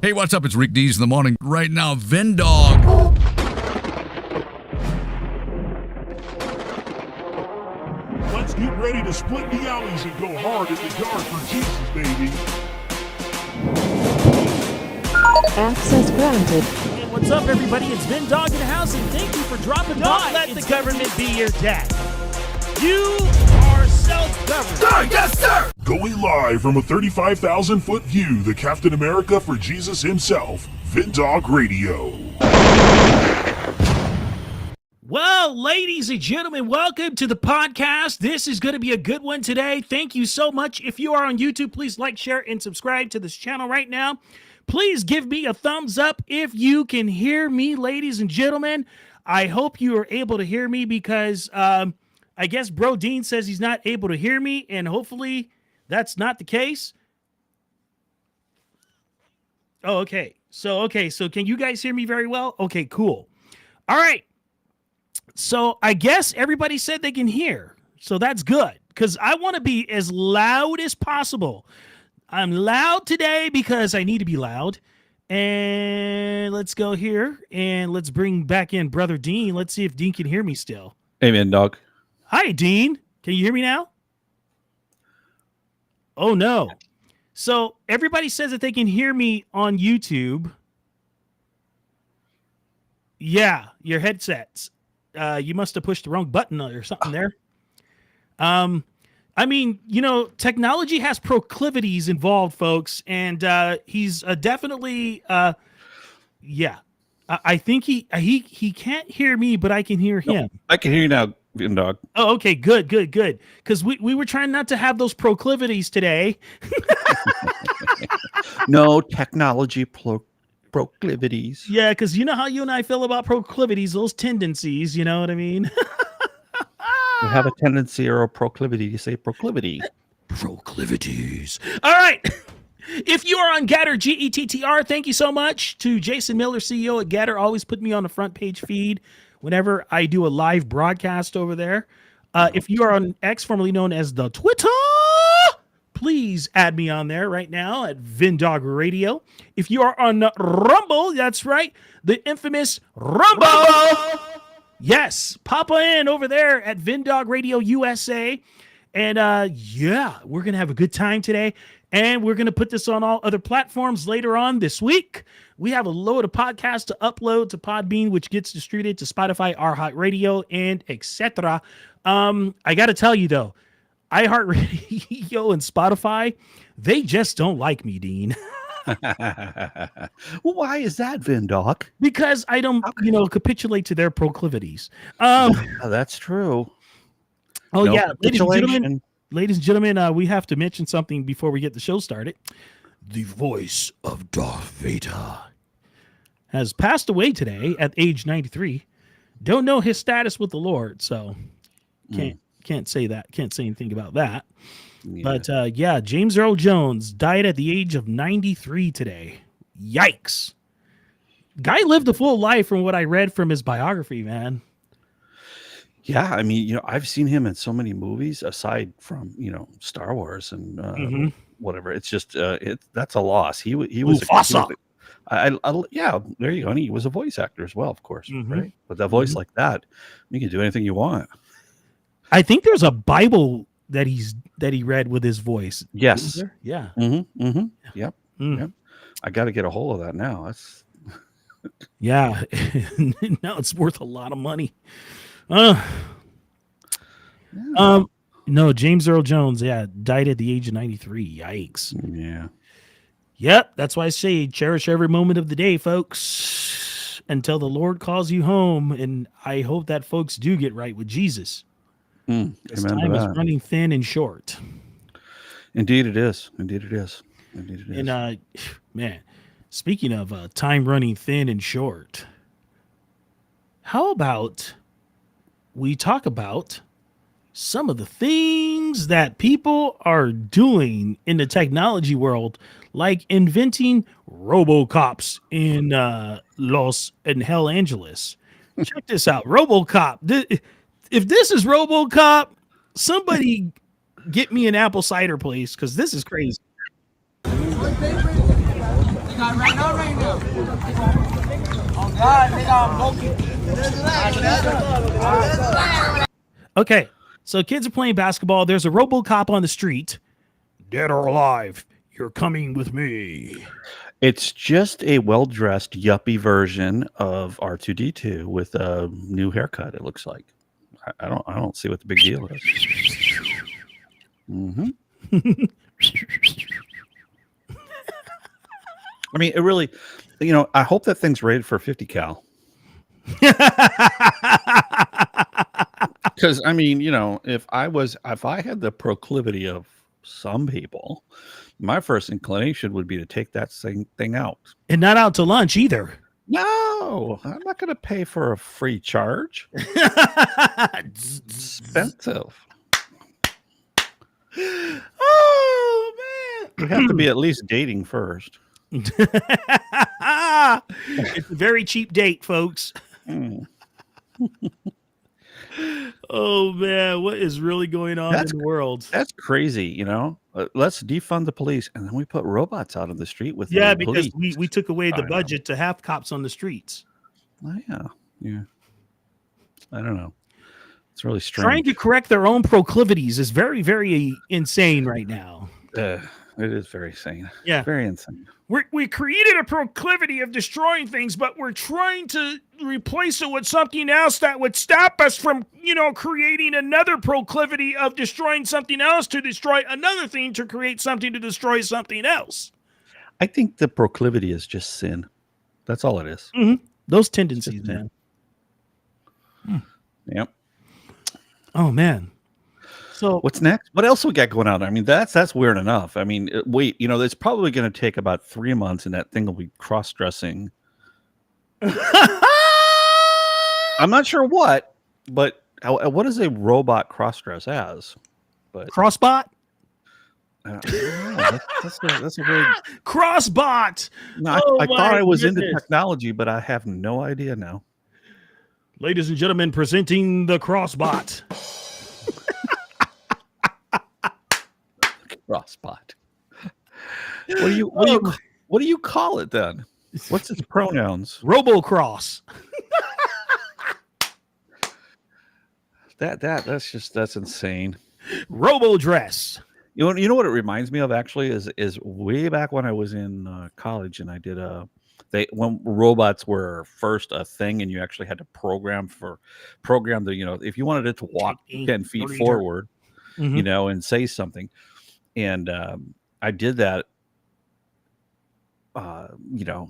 Hey, what's up? It's Rick Dees in the morning. Right now, VinnDog. Let's get ready to split the alleys and go hard in the yard for Jesus, baby. Access granted. Hey, what's up, everybody? It's VinnDog in the house, and thank you for dropping by. Don't let the government be your dad. You are self-governed. Sir, yes, sir! Going live from a 35,000-foot view, the Captain America for Jesus himself, VinnDoggRadio. Well, ladies and gentlemen, welcome to the podcast. This is going to be a good one today. Thank you so much. If you are on YouTube, please like, share, and subscribe to this channel right now. Please give me a thumbs up if you can hear me, ladies and gentlemen. I hope you are able to hear me because I guess Bro Dean says he's not able to hear me, and hopefully that's not the case. Oh, okay. So can you guys hear me very well? Okay, cool. All right. So I guess everybody said they can hear. So that's good because I want to be as loud as possible. I'm loud today because I need to be loud. And let's go here and let's bring back in Brother Dean. Let's see if Dean can hear me still. Amen, dog. Hi, Dean. Can you hear me now? Oh, no. So everybody says that they can hear me on YouTube. Yeah, your headsets. You must have pushed the wrong button or something there. I mean, you know, technology has proclivities involved, folks, and he's definitely, yeah. I think he can't hear me, but I can hear him. No, I can hear you now, VinnDog. Oh, okay, good. Because we were trying not to have those proclivities today. No technology proclivities. Yeah, because you know how you and I feel about proclivities, those tendencies, you know what I mean? We have a tendency or a proclivity to say proclivity. Proclivities. All right. If you are on Getter, Gettr, thank you so much to Jason Miller, CEO at Getter. Always put me on the front page feed whenever I do a live broadcast over there. If you are on X, formerly known as the Twitter, please add me on there right now at VinnDoggRadio. If you are on Rumble, that's right, the infamous Rumble. Yes, pop in over there at VinnDoggRadio USA. And yeah, we're going to have a good time today. And we're going to put this on all other platforms later on this week. We have a load of podcasts to upload to Podbean, which gets distributed to Spotify, iHeartRadio, and etc. I got to tell you, though, iHeartRadio and Spotify, they just don't like me, Dean. Well, why is that, VinnDog? Because I don't, capitulate to their proclivities. That's true. Oh, no yeah. capitulation. Ladies and gentlemen, we have to mention something before we get the show started. The voice of Darth Vader has passed away today at age 93. Don't know his status with the Lord, so can't say that. Can't say anything about that. Yeah. But yeah, James Earl Jones died at the age of 93 today. Yikes. Guy lived a full life from what I read from his biography, man. Yeah, I mean, I've seen him in so many movies aside from, Star Wars and whatever. It's just that's a loss. He was yeah, there you go. And he was a voice actor as well, of course, right? With a voice like that, you can do anything you want. I think there's a Bible that he read with his voice. Yes. Yeah. Yep. Yep. I got to get a hold of that now. That's yeah. Now it's worth a lot of money. No, James Earl Jones, died at the age of 93. Yikes. Yeah. Yep, that's why I say cherish every moment of the day, folks, until the Lord calls you home. And I hope that folks do get right with Jesus. This time is running thin and short. Indeed it is. And man, speaking of time running thin and short, how about we talk about some of the things that people are doing in the technology world, like inventing RoboCops in Los Angeles. Check this out. RoboCop. If this is RoboCop, somebody get me an apple cider, please, because this is crazy. All Okay, so kids are playing basketball. There's a RoboCop on the street. Dead or alive, you're coming with me. It's just a well-dressed yuppie version of R2D2 with a new haircut. It looks like. I don't see what the big deal is. Mm-hmm. I mean, it really, I hope that thing's rated for 50 cal. Because I mean, if I had the proclivity of some people, my first inclination would be to take that thing out. And not out to lunch either. No, I'm not going to pay for a free charge. Expensive. Oh man! You have to be at least dating first. It's a very cheap date, folks. Oh man, what is really going on in the world? That's crazy, Let's defund the police, and then we put robots out on the street with because police. we took away the budget to have cops on the streets. Oh, yeah. I don't know. It's really strange. Trying to correct their own proclivities is very, very insane right now. It is very insane. Yeah, very insane. We created a proclivity of destroying things, but we're trying to replace it with something else that would stop us from, creating another proclivity of destroying something else to destroy another thing to create something to destroy something else. I think the proclivity is just sin. That's all it is. Mm-hmm. Those tendencies, man. Yep. Oh man. So what's next? What else we got going on? I mean, that's weird enough. I mean, wait, it's probably going to take about 3 months, and that thing will be cross-dressing. I'm not sure what, but what is a robot cross-dress as? But Crossbot? That's a very Crossbot. No, I thought I was into technology, but I have no idea now. Ladies and gentlemen, presenting the Crossbot. Crossbot. What do you call it then? What's its pronouns? Robocross. That's insane. Robo dress. You know what it reminds me of actually is way back when I was in college, and I did when robots were first a thing, and you actually had to program the if you wanted it to walk 10 feet forward, and say something. And I did that, and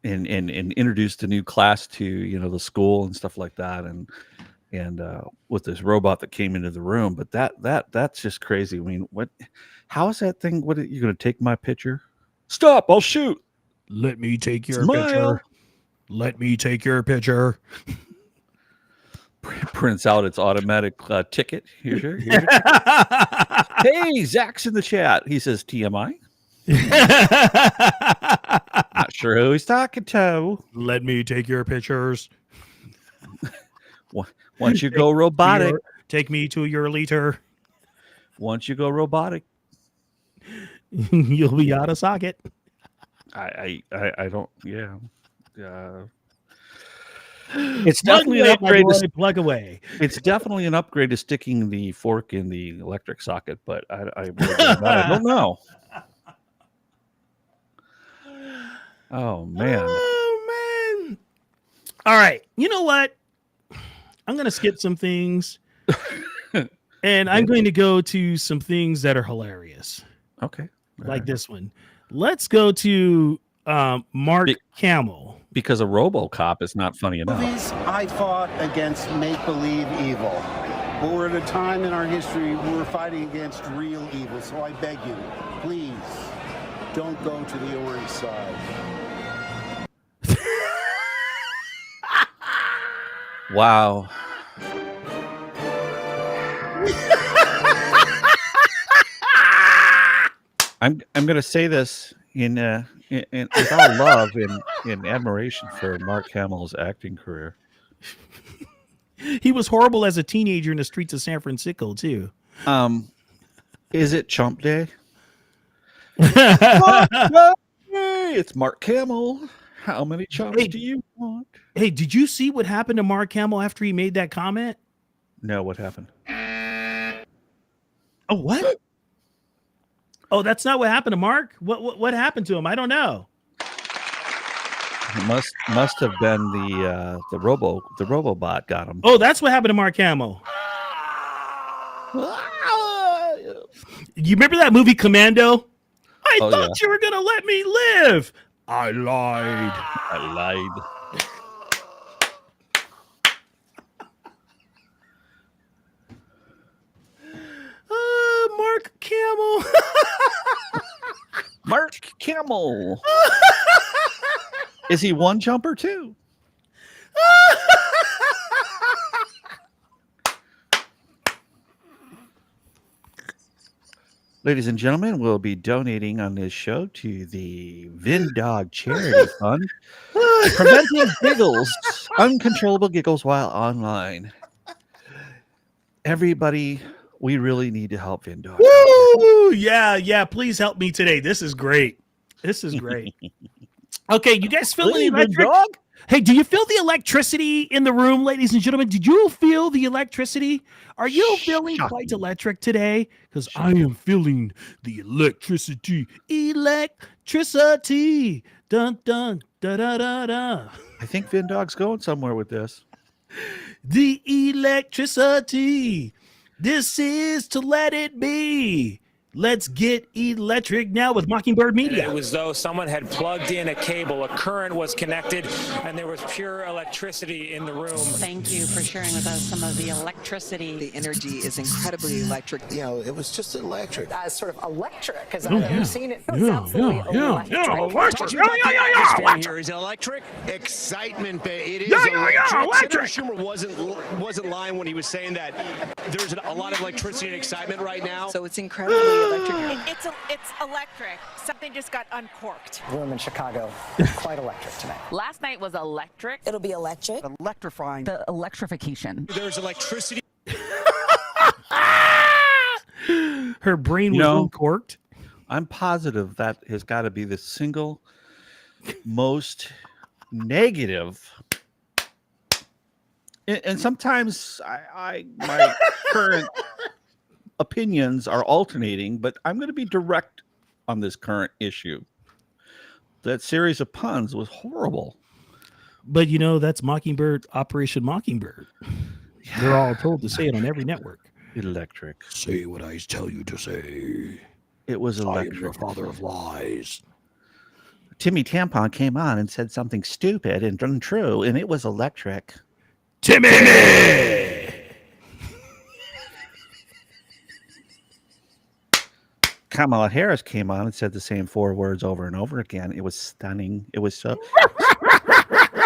introduced a new class to, the school and stuff like that. And with this robot that came into the room, but that's just crazy. I mean, how is that thing? What are you going to take my picture? Stop! I'll shoot. Let me take your picture. Let me take your picture. Prints out its automatic ticket. Here's your Hey, Zach's in the chat. He says TMI. Not sure who he's talking to. Let me take your pictures. Once you go robotic, take me to your liter. Once you go robotic, you'll be out of socket. I don't. Yeah. It's definitely an upgrade. Plug away. It's definitely an upgrade to sticking the fork in the electric socket, but I don't know. Oh man. All right. You know what? I'm going to skip some things, and I'm going to go to some things that are hilarious. Okay. Like this one. Let's go to Mark Hamill. Because a RoboCop is not funny enough. Movies, I fought against make-believe evil. But we're at a time in our history where we're fighting against real evil. So I beg you, please, don't go to the orange side. Wow. I'm going to say this in with all love and admiration for Mark Hamill's acting career. He was horrible as a teenager in the streets of San Francisco too. Is it Chump Day? It's Mark Hamill. How many chunks Hey. do you want? Hey, did you see what happened to Mark Hamill after he made that comment? No, what happened? Oh, what? Oh, that's not what happened to Mark? What happened to him? I don't know. It must have been the RoboBot got him. Oh, that's what happened to Mark Hamill. You remember that movie Commando? I thought you were gonna let me live. I lied. I lied. Mark Hamill. Mark Hamill. Is he one jumper too? Ladies and gentlemen, we'll be donating on this show to the VinnDog Charity Fund, preventing giggles, uncontrollable giggles while online. Everybody, we really need to help VinnDog. Woo! Yeah. Please help me today. This is great. Okay, you guys feel the electric? Hey, do you feel the electricity in the room, ladies and gentlemen? Did you feel the electricity? Are you feeling quite electric today? Because I am feeling the electricity. Electricity. Dun dun da da da da. I think VinnDog's going somewhere with this. The electricity. This is to let it be. Let's get electric now with Mockingbird Media. It was though someone had plugged in a cable, a current was connected, and there was pure electricity in the room. Thank you for sharing with us some of the electricity. The energy is incredibly electric. You know, it was just electric. Sort of electric, because I've never seen it. It was absolutely electric. This fan here is electric. Excitement, it is electric. Senator Schumer wasn't lying when he was saying that there's a lot of electricity and excitement right now. So it's incredibly electric. It's electric. Something just got uncorked. Room in Chicago, quite electric tonight. Last night was electric. It'll be electric. Electrifying. The electrification. There's electricity. Her brain was uncorked. I'm positive that has got to be the single most negative. And sometimes my current opinions are alternating, but I'm going to be direct on this current issue. That series of puns was horrible. But that's Mockingbird, Operation Mockingbird. They're all told to say it on every network. Electric. Say what I tell you to say. It was electric. I am your father of lies. Timmy Tampon came on and said something stupid and untrue, and it was electric. Timmy! Kamala Harris came on and said the same 4 words over and over again. It was stunning. It was so.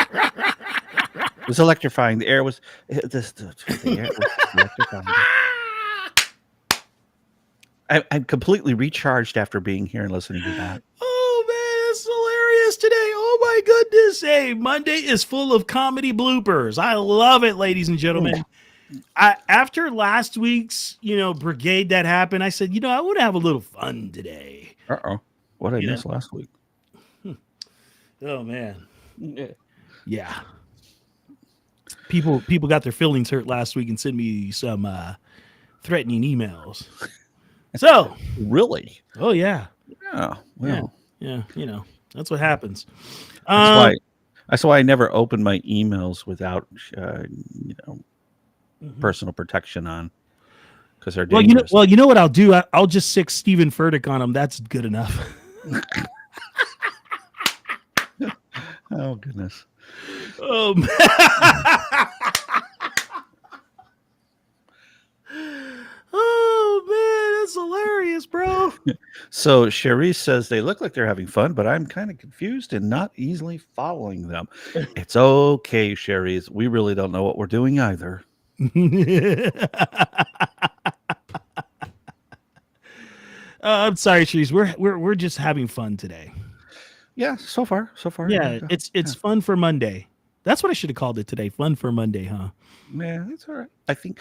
It was electrifying. The air was. The air was electrifying. I'm completely recharged after being here and listening to that. Oh man, it's hilarious today. Oh my goodness. Hey, Monday is full of comedy bloopers. I love it, ladies and gentlemen. After last week's, brigade that happened, I said, I want to have a little fun today. What I missed last week. Oh man. Yeah. People got their feelings hurt last week and sent me some threatening emails. So really? Oh yeah. Yeah. Well. Yeah. That's what happens. That's why I never open my emails without personal protection on, because they're dangerous. Well, you know what I'll do? I'll just stick Stephen Furtick on them. That's good enough. Oh goodness. Oh man. Oh man, that's hilarious, bro. So Cherise says they look like they're having fun, but I'm kind of confused and not easily following them. It's okay, Cherise. We really don't know what we're doing either. I'm sorry, Cherise. We're just having fun today. Yeah, so far. Yeah, it's fun for Monday. That's what I should have called it today. Fun for Monday, huh? Yeah, it's all right. I think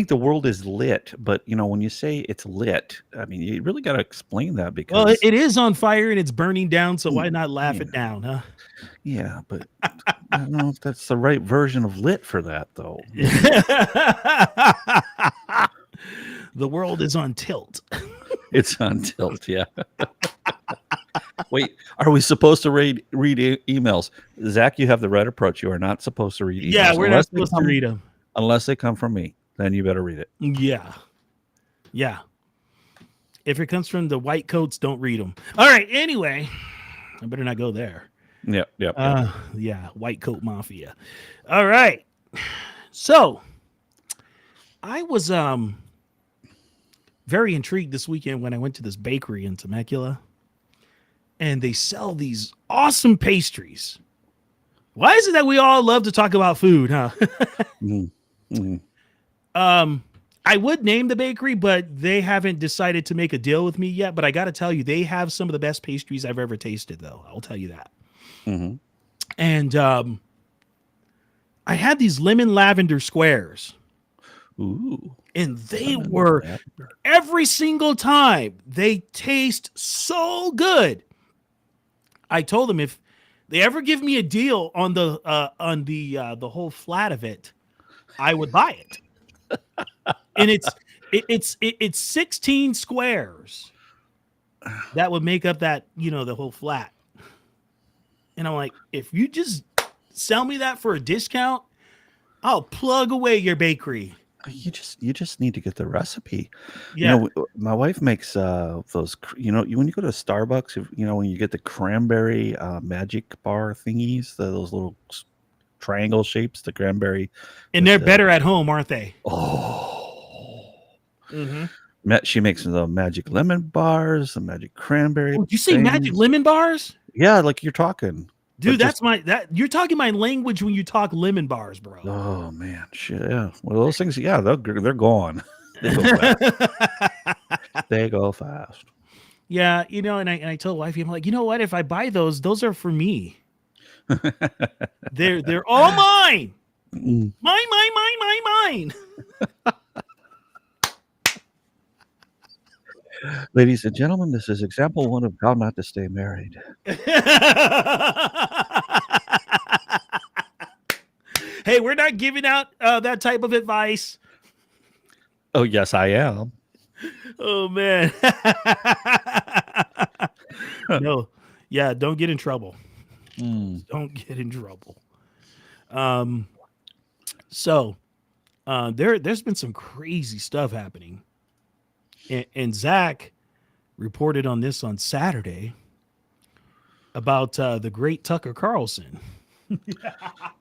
the world is lit, but when you say it's lit, I mean you really got to explain that because Well, it is on fire and it's burning down, so why not laugh it down, huh? Yeah, but I don't know if that's the right version of lit for that though. The world is on tilt. It's on tilt, yeah. Wait, are we supposed to read emails? Zach, you have the right approach. You are not supposed to read emails. Yeah, we're not supposed to read them. Unless they come from me. Then you better read it. Yeah. Yeah. If it comes from the white coats, don't read them. All right. Anyway, I better not go there. Yep. Yeah. White coat mafia. All right. So I was very intrigued this weekend when I went to this bakery in Temecula, and they sell these awesome pastries. Why is it that we all love to talk about food, huh? I would name the bakery, but they haven't decided to make a deal with me yet. But I got to tell you, they have some of the best pastries I've ever tasted, though. I'll tell you that. And I had these lemon lavender squares. Ooh. And they were, every single time, they taste so good. I told them if they ever give me a deal on the whole flat of it, I would buy it. And it's 16 squares that would make up that, the whole flat. And I'm like, if you just sell me that for a discount, I'll plug away your bakery. You just need to get the recipe. Yeah. My wife makes those. When you go to Starbucks, when you get the cranberry magic bar thingies, those little triangle shapes, the cranberry, and they're better at home, aren't they? Oh. Mm-hmm. She makes the magic lemon bars, the magic cranberry. Oh, you say magic lemon bars? Yeah, like you're talking. Dude, you're talking my language when you talk lemon bars, bro. Oh man, shit. Yeah. Well, those things, yeah, they're gone. They go fast. They go fast. Yeah, and I told wifey, I'm like, you know what? If I buy those are for me. They're all mine. Mine. Ladies and gentlemen, this is example 1 of how not to stay married. Hey, we're not giving out that type of advice. Oh, yes, I am. Oh, man. No. Yeah, don't get in trouble. Don't get in trouble. So there's been some crazy stuff happening. And Zach reported on this on Saturday about the great Tucker Carlson.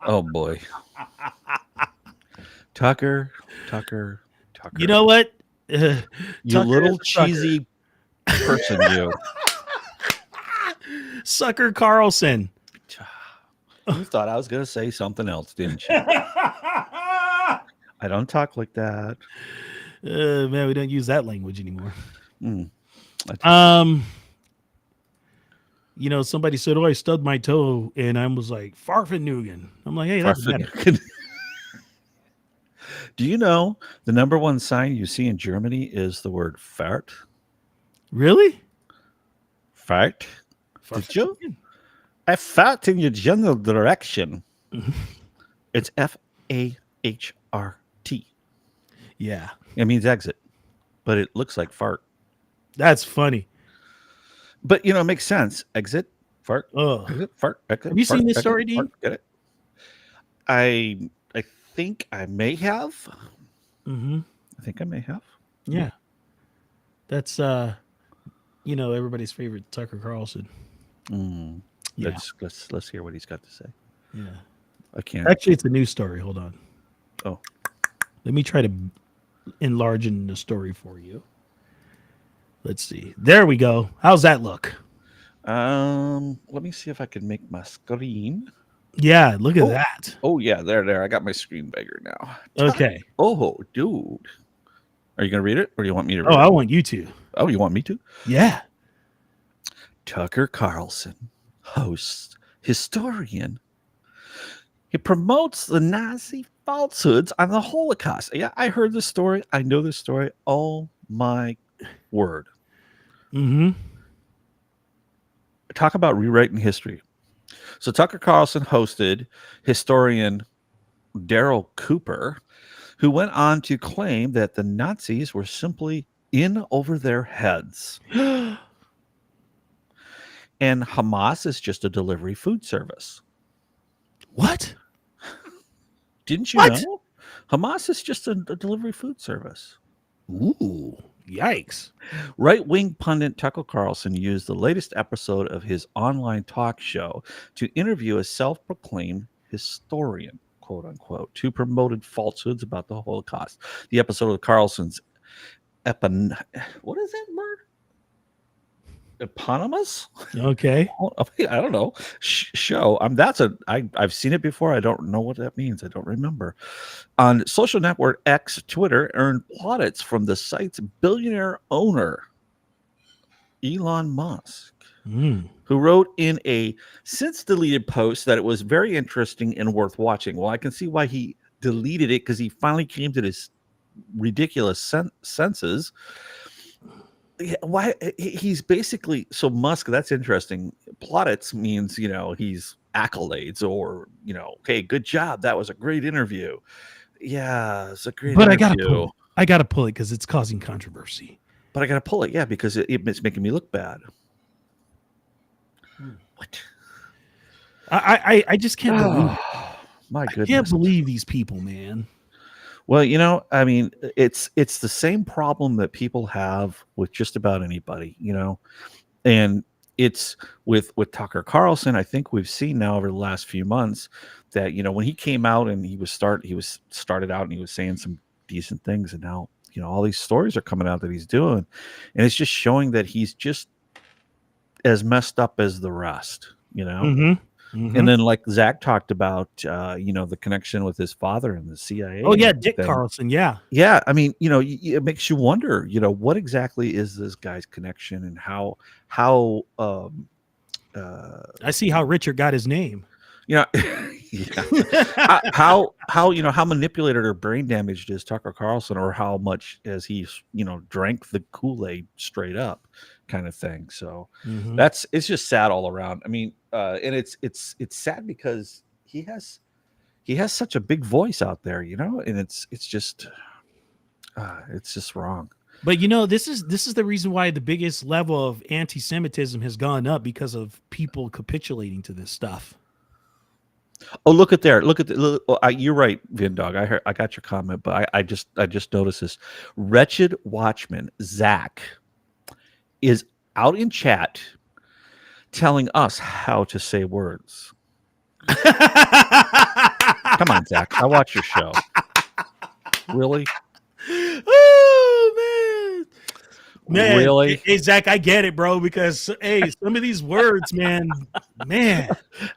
Oh boy. Tucker. You know what? You little cheesy person, you. Sucker Carlson. You thought I was going to say something else, didn't you? I don't talk like that. Man, we don't use that language anymore. Somebody said, "Oh, I stubbed my toe," and I was like, "Farfanugan." I'm like, "Hey, that's better." Do you know the number 1 sign you see in Germany is the word fart? Really? Fart? Did you? I fart in your general direction. It's FAHRT. Yeah. It means exit, but it looks like fart. That's funny. But, it makes sense. Exit, fart, exit, fart, exit. Have you fart, seen this exit, story, Dean? Get it? I think I may have. Mm-hmm. I think I may have. Yeah. That's, everybody's favorite Tucker Carlson. Yeah. Let's hear what he's got to say. Yeah. I can't. Actually, it's a news story. Hold on. Oh. Let me try to enlarge the story for you. Let's see. There we go. How's that look? Let me see if I can make my screen. Yeah, look at that. Oh yeah, there. I got my screen bigger now. Okay. Oh, dude. Are you gonna read it, or do you want me to read it? I want you to. Oh, you want me to? Yeah. Tucker Carlson, host, historian, He promotes the Nazi falsehoods on the Holocaust. Yeah, I heard this story. I know this story. Oh my word. Mm-hmm. Talk about rewriting history. So Tucker Carlson hosted historian Daryl Cooper, who went on to claim that the Nazis were simply in over their heads. And Hamas is just a delivery food service. What? Didn't you know? Hamas is just a delivery food service. Ooh, yikes. Right-wing pundit Tucker Carlson used the latest episode of his online talk show to interview a self-proclaimed historian, quote unquote, who promoted falsehoods about the Holocaust. The episode of Carlson's what is that word? Eponymous? Okay. I don't know. Show. I've seen it before. I don't know what that means. I don't remember. On social network X, Twitter earned plaudits from the site's billionaire owner, Elon Musk, who wrote in a since deleted post that it was very interesting and worth watching. Well, I can see why he deleted it, because he finally came to this ridiculous senses. Why he's basically so Musk, that's interesting. Plaudits means, he's accolades, or okay, good job, that was a great interview. Yeah, it's a great but interview. I gotta pull it because it's causing controversy. But I gotta pull it, yeah, because it's making me look bad. What? I just can't believe my goodness. I can't believe these people, man. Well, I mean, it's the same problem that people have with just about anybody, and it's with Tucker Carlson. I think we've seen now over the last few months that, when he came out and he was started out and he was saying some decent things, and now, all these stories are coming out that he's doing, and it's just showing that he's just as messed up as the rest, Mm-hmm. Mm-hmm. And then, like Zach talked about, the connection with his father and the CIA. Oh yeah, Dick Carlson. Yeah. Yeah. I mean, it makes you wonder, what exactly is this guy's connection, and how I see how Richard got his name. Yeah. how manipulated or brain damaged is Tucker Carlson, or how much as he's, drank the Kool-Aid straight up kind of thing. So it's just sad all around. I mean, and it's sad because he has such a big voice out there, and it's just wrong. But this is the reason why the biggest level of anti-Semitism has gone up, because of people capitulating to this stuff. Oh, look at there! You're right, VinnDog. I got your comment, but I just noticed this. Wretched Watchman Zach is out in chat telling us how to say words. Come on, Zach. I watch your show. Really? Oh man, really? Hey Zach, I get it, bro. Because some of these words, man,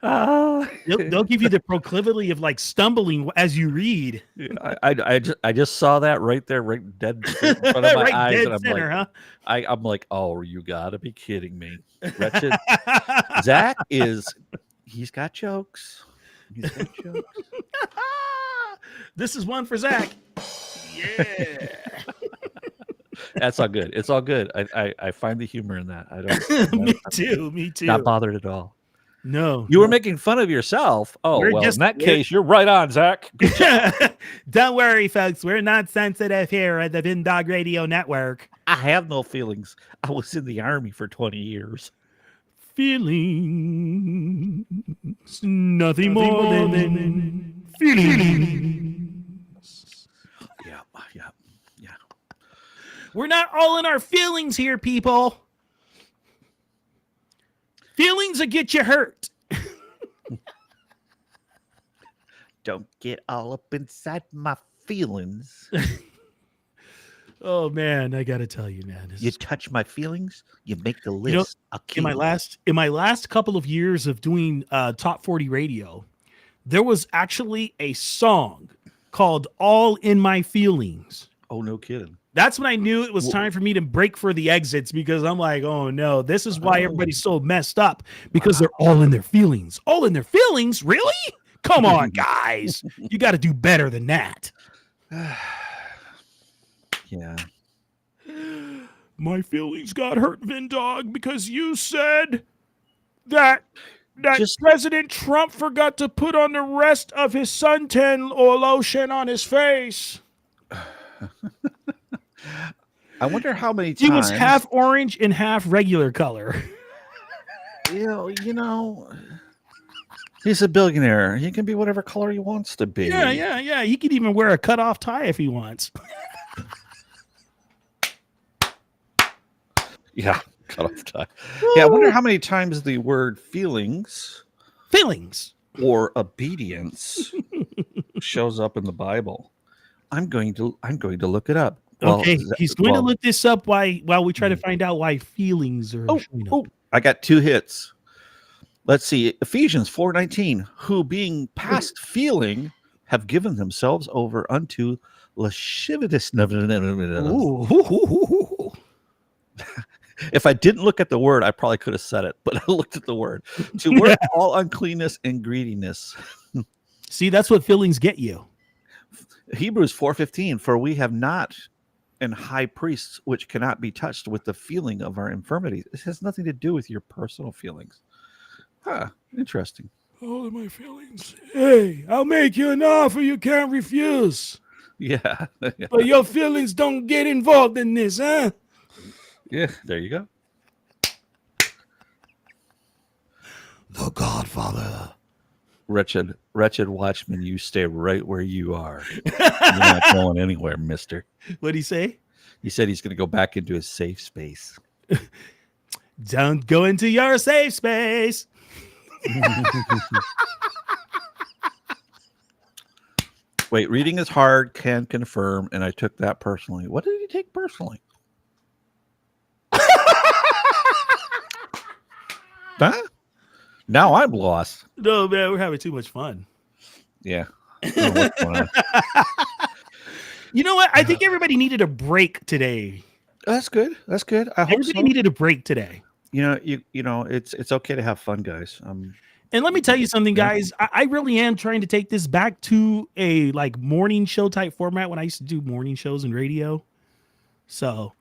they'll give you the proclivity of like stumbling as you read. I just saw that right there, right dead in front of my right eyes, dead and I'm center, like, huh? I'm like, oh, you gotta be kidding me. Wretched Zach he's got jokes. He's got jokes. This is one for Zach. Yeah. That's all good. It's all good. I find the humor in that. I don't. Me too. Not bothered at all. No. You were making fun of yourself. Oh, well, in that case, you're right on, Zach. Don't worry, folks. We're not sensitive here at the VinnDoggRadio Network. I have no feelings. I was in the Army for 20 years. Feelings. Nothing more than feelings. Yeah. We're not all in our feelings here, people. Feelings will get you hurt. Don't get all up inside my feelings. Oh man, I gotta tell you, man. You touch my feelings, you make the list. In my last couple of years of doing Top 40 radio, there was actually a song called "All in My Feelings." Oh, no kidding. That's when I knew it was time for me to break for the exits, because I'm like, oh no, this is why everybody's so messed up, because they're all in their feelings. All in their feelings? Really? Come on, guys. You got to do better than that. Yeah. My feelings got hurt, VinnDog, because you said that President Trump forgot to put on the rest of his suntan or lotion on his face. I wonder how many times he was half orange and half regular color. You know, he's a billionaire. He can be whatever color he wants to be. Yeah. He could even wear a cutoff tie if he wants. Yeah, cutoff tie. Yeah, I wonder how many times the word feelings or obedience shows up in the Bible. I'm going to look it up. Okay, he's going to look this up while we try to find out why feelings are showing up. I got 2 hits. Let's see. Ephesians 4:19, who being past feeling have given themselves over unto lasciviousness. If I didn't look at the word, I probably could have said it, but I looked at the word. To work all uncleanness and greediness. See, that's what feelings get you. Hebrews 4:15, for we have not an high priest which cannot be touched with the feeling of our infirmities. It has nothing to do with your personal feelings. Interesting. All of my feelings. Hey, I'll make you an offer you can't refuse. Yeah. But your feelings don't get involved in this, huh? Yeah, there you go. The Godfather. Wretched watchman, you stay right where you are. You're not going anywhere, mister. What'd he say? He said he's going to go back into his safe space. Don't go into your safe space. Wait, reading is hard, can confirm, and I took that personally. What did he take personally? Huh? Now I'm lost. No, man, we're having too much fun. Yeah. I don't know what's going on. You know what? I think everybody needed a break today. That's good. That's good. I hope everybody so. needed a break today. You know, it's okay to have fun, guys. And let me tell you something, guys. I really am trying to take this back to a morning show type format when I used to do morning shows and radio. So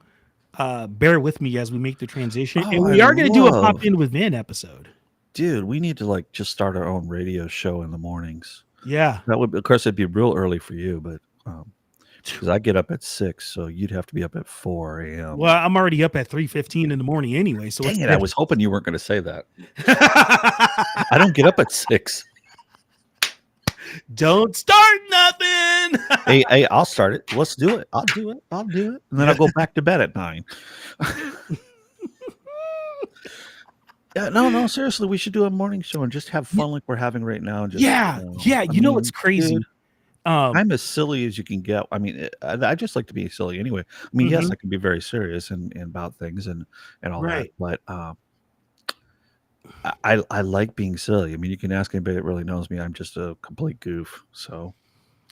bear with me as we make the transition. And we are going to do a pop in with Vin episode. Dude, we need to just start our own radio show in the mornings. Yeah. That would, of course, it'd be real early for you, but because I get up at 6, so you'd have to be up at 4 a.m. Well, I'm already up at 3:15 in the morning anyway. So dang it, I was hoping you weren't going to say that. I don't get up at 6. Don't start nothing. hey, I'll start it. Let's do it. I'll do it. And then I'll go back to bed at 9. Yeah, no, seriously, we should do a morning show and just have fun like we're having right now. And just, you know what's crazy? Dude, I'm as silly as you can get. I mean, I just like to be silly anyway. I mean, yes, I can be very serious and about things and all that, but I like being silly. I mean, you can ask anybody that really knows me. I'm just a complete goof. So,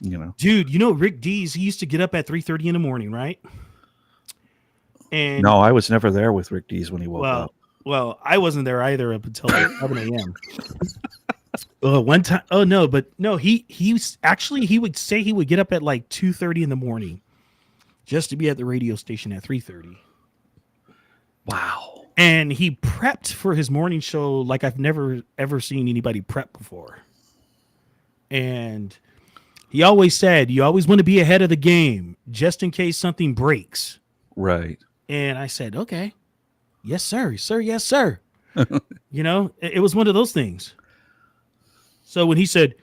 dude, Rick Dees, he used to get up at 3:30 in the morning, right? And no, I was never there with Rick Dees when he woke up. Well, I wasn't there either up until 11 a.m. One time, he would say he would get up at 2:30 in the morning just to be at the radio station at 3:30. Wow. And he prepped for his morning show like I've never ever seen anybody prep before. And he always said, you always want to be ahead of the game just in case something breaks. Right. And I said, okay. Yes, sir. Yes, sir. It was one of those things. So when he said,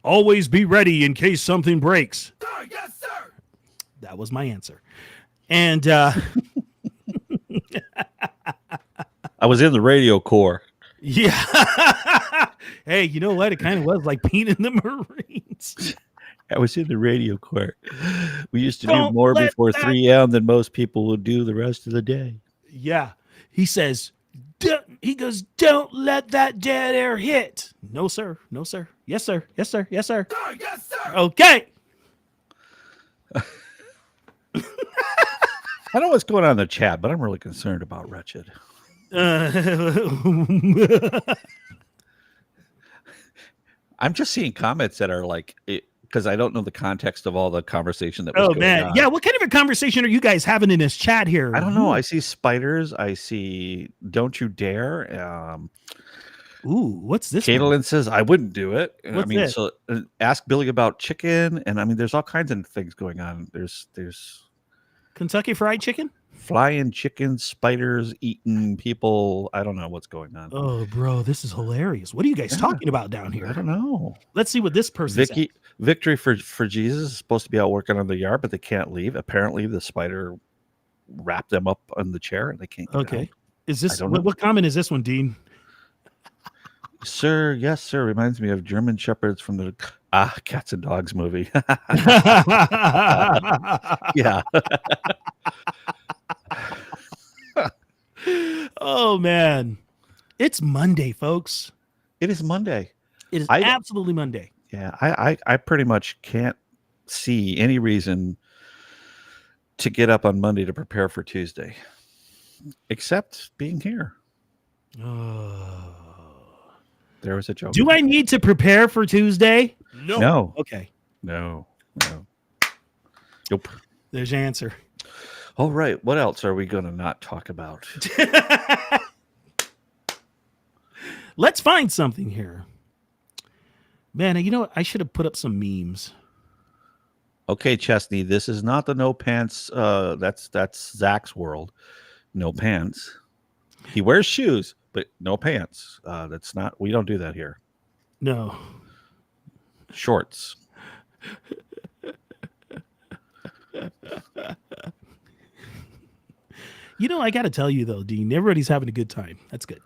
always be ready in case something breaks. Sir, yes, sir. That was my answer. And I was in the radio corps. Yeah. Hey, you know what? It kind of was like being in the Marines. I was in the radio corps. We used to do more before 3 a.m. than most people would do the rest of the day. Yeah. He says, don't let that dead air hit. No, sir. No, sir. Yes, sir. Yes, sir. Yes, sir. Yes, sir. Okay. I don't know what's going on in the chat, but I'm really concerned about Wretched. I'm just seeing comments that are like, because I don't know the context of all the conversation that was Oh going man, on. yeah. What kind of a conversation are you guys having in this chat here? I don't know. I see spiders. I see "Don't you dare." Ooh, what's this? one? Caitlin says, "I wouldn't do it." And I What's mean, this? so ask Billy about chicken, and I mean, there's all kinds of things going on. There's Kentucky Fried Chicken. flying chickens, spiders eating people. I don't know what's going on. Oh, bro, this is hilarious. What are you guys talking about down here? I don't know. Let's see what this person said. Victory for Jesus is supposed to be out working on the yard, but they can't leave. Apparently, the spider wrapped them up on the chair, and they can't get out. Okay, is this what comment is this one, Dean? Sir, yes, sir. Reminds me of German Shepherds from the Cats and Dogs movie. Yeah. Oh man, it's Monday, folks. It is Monday. It is absolutely Monday. Yeah, I pretty much can't see any reason to get up on Monday to prepare for Tuesday, except being here. There was a joke. Do I need to prepare for Tuesday? No. Okay. No. Nope. There's your answer. All right. What else are we going to not talk about? Let's find something here. Man, you know what? I should have put up some memes. Okay, Chesney, this is not the no pants. That's Zach's world. No pants. He wears shoes, but no pants. That's not. We don't do that here. No. Shorts. You know, I got to tell you though, Dean, everybody's having a good time. That's good.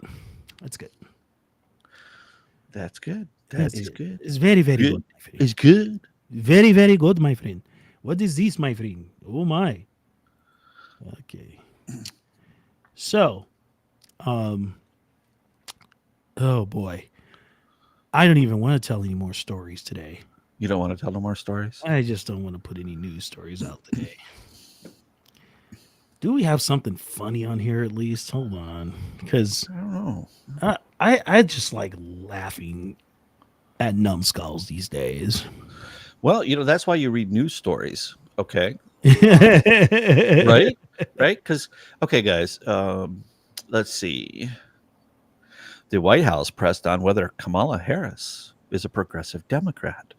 That's good. That's good. That's is good. good. It's very, very good. My friend. It's good. Very, very good, my friend. What is this, my friend? Oh my. Okay. So, oh boy. I don't even want to tell any more stories today. You don't want to tell no more stories? I just don't want to put any news stories out today. Do we have something funny on here at least? Hold on. Because I don't know. I just like laughing at numbskulls these days. Well, you know, that's why you read news stories. Okay. Right? Right? Because, okay, guys, let's see. The White House pressed on whether Kamala Harris is a progressive Democrat.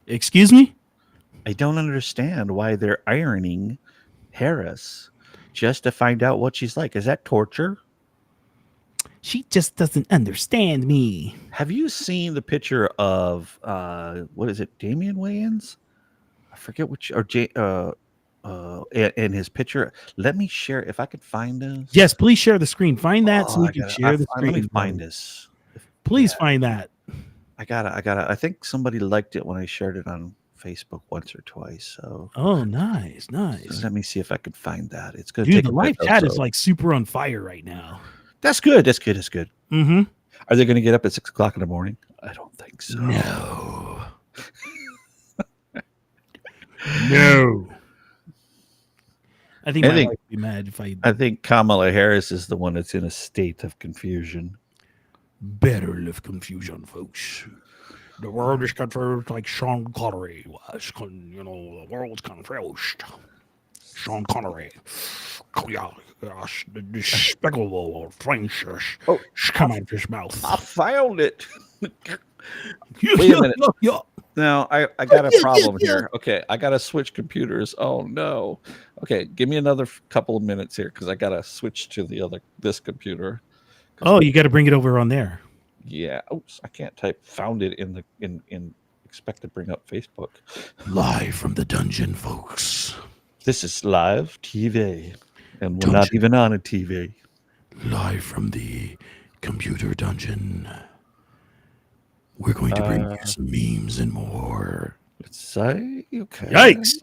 Excuse me? I don't understand why they're ironing Harris just to find out what she's like. Is that torture? She just doesn't understand me. Have you seen the picture of what is it, Damian Wayans? I forget which, or in his picture. Let me share if I could find this. Yes, please share the screen. Find that so we can share the screen. Let me find this. Please find that. I gotta. I think somebody liked it when I shared it on Facebook once or twice. So nice. Let me see if I could find that. It's good. Dude, the live chat is like super on fire right now. That's good. That's good. Mm-hmm. Are they going to get up at 6 o'clock in the morning? I don't think so. No. No. I think my wife would be mad if I think Kamala Harris is the one that's in a state of confusion. Better live confusion, folks. The world is confused like Sean Connery was. You know, the world's confused. Sean Connery. Oh, yeah, gosh, the despicable French come out of his mouth. I found it. Wait a minute. Now, I got a problem here. Okay, I got to switch computers. Oh, no. Okay, give me another couple of minutes here because I got to switch to this computer. Oh, you got to bring it over on there. Yeah. Oops, I can't type found it in expect to bring up Facebook. Live from the dungeon, folks. This is live TV, and we're not even on a TV. Live from the computer dungeon. We're going to bring you some memes and more. Say okay. Yikes!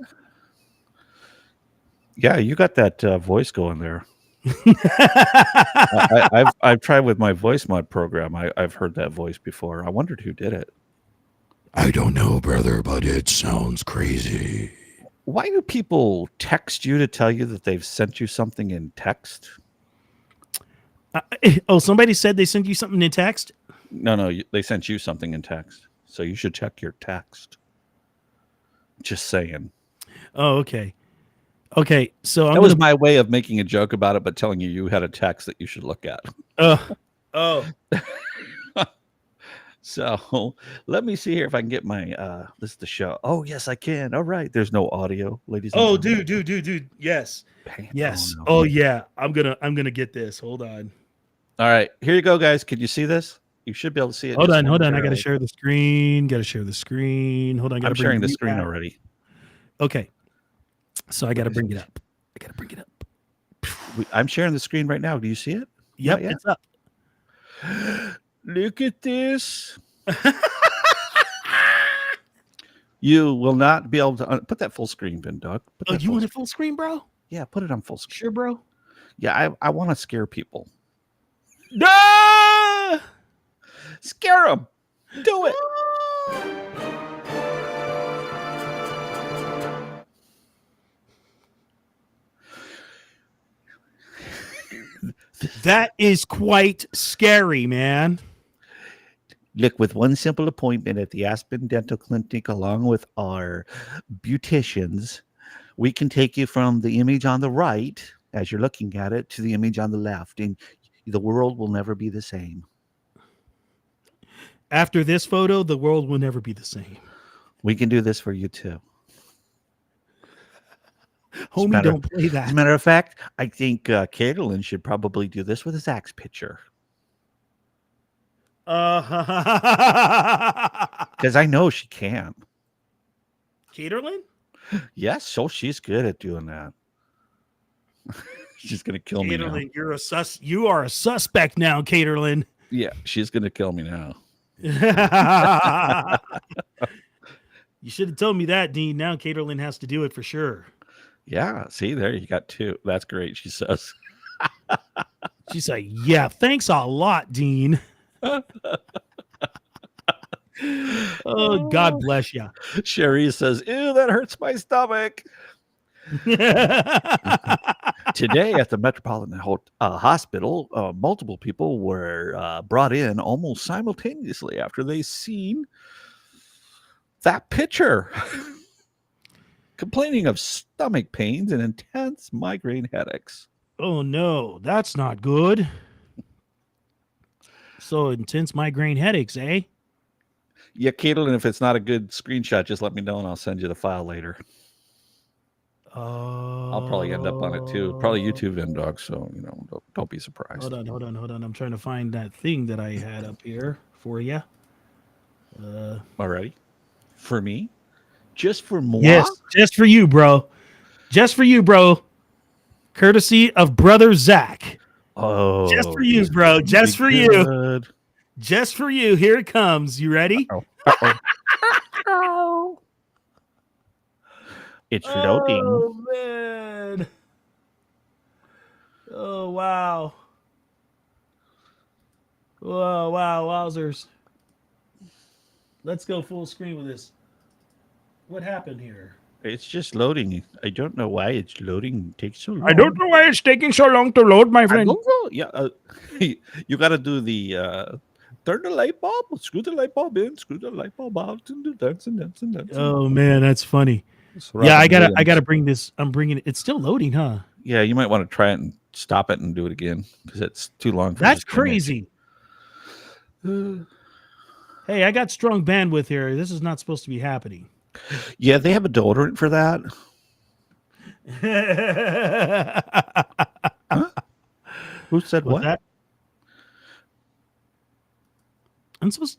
Yeah, you got that voice going there. I've tried with my voice mod program. I've heard that voice before. I wondered who did it. I don't know, brother, but it sounds crazy. Why do people text you to tell you that they've sent you something in text? Somebody said they sent you something in text? No, they sent you something in text, so you should check your text. Just saying. Oh, okay. Okay, so that was my way of making a joke about it, but telling you had a text that you should look at. Oh. So let me see here if I can get my this is the show. Oh yes, I can. All right. There's no audio, ladies and gentlemen. Dude. Yes. Yes. no. Oh yeah. I'm gonna get this. Hold on. All right. Here you go, guys. Can you see this? You should be able to see it. Hold just on. I gotta momentarily. share the screen. Hold on. I'm sharing the screen already. Okay. So I gotta bring it up. I'm sharing the screen right now. Do you see it? Yep, Not yet? it's up. Look at this. You will not be able to put that full screen, VinnDog. Oh, you want it full screen, bro? Yeah, put it on full screen. Sure, bro. Yeah, I want to scare people. No! Scare them. Do it. That is quite scary, man. Look, with one simple appointment at the Aspen Dental Clinic, along with our beauticians, we can take you from the image on the right, as you're looking at it, to the image on the left, and the world will never be the same. After this photo, the world will never be the same. We can do this for you too. Homie, don't play As a that. matter of fact, I think Caitlin should probably do this with a Zach's picture. Because I know she can. Caterlin? Yes, so she's good at doing that. She's gonna kill me now. Caterlin, you are a suspect now, Caterlin. Yeah, she's gonna kill me now. You should have told me that, Dean. Now Caterlin has to do it for sure. Yeah, see there, you got two. That's great, she says. She's like, yeah, thanks a lot, Dean. Oh, God bless you. Sherry says, ew, that hurts my stomach. Today at the Metropolitan Hospital, multiple people were brought in almost simultaneously after they seen that picture. Complaining of stomach pains and intense migraine headaches. Oh, no, that's not good. So intense migraine headaches, eh? Yeah, Caitlin, if it's not a good screenshot, just let me know and I'll send you the file later. I'll probably end up on it too. Probably YouTube VinnDog, so don't be surprised. Hold on. I'm trying to find that thing that I had up here for you. Alrighty. For me? Just for moi? Yes, just for you, bro. Just for you, bro. Courtesy of brother Zach. Oh, just for you, bro. Just for you. Just for you. Here it comes. You ready? Uh-oh. It's loading. Oh, man. Oh, wow. Whoa, wow, wowzers. Let's go full screen with this. What happened here? It's just loading. I don't know why it's loading. It takes so long. I don't know why it's taking so long to load, my friend. I don't know. Yeah, you got to do the turn the light bulb, screw the light bulb in, screw the light bulb out, and do dance and dance and dance. Oh man, that's funny. Yeah, I gotta bring this. I'm bringing it. It's still loading, huh? Yeah, you might want to try it and stop it and do it again because it's too long. For That's crazy. Hey, I got strong bandwidth here. This is not supposed to be happening. Yeah, they have a deodorant for that. Huh? Who said what? That? I'm supposed.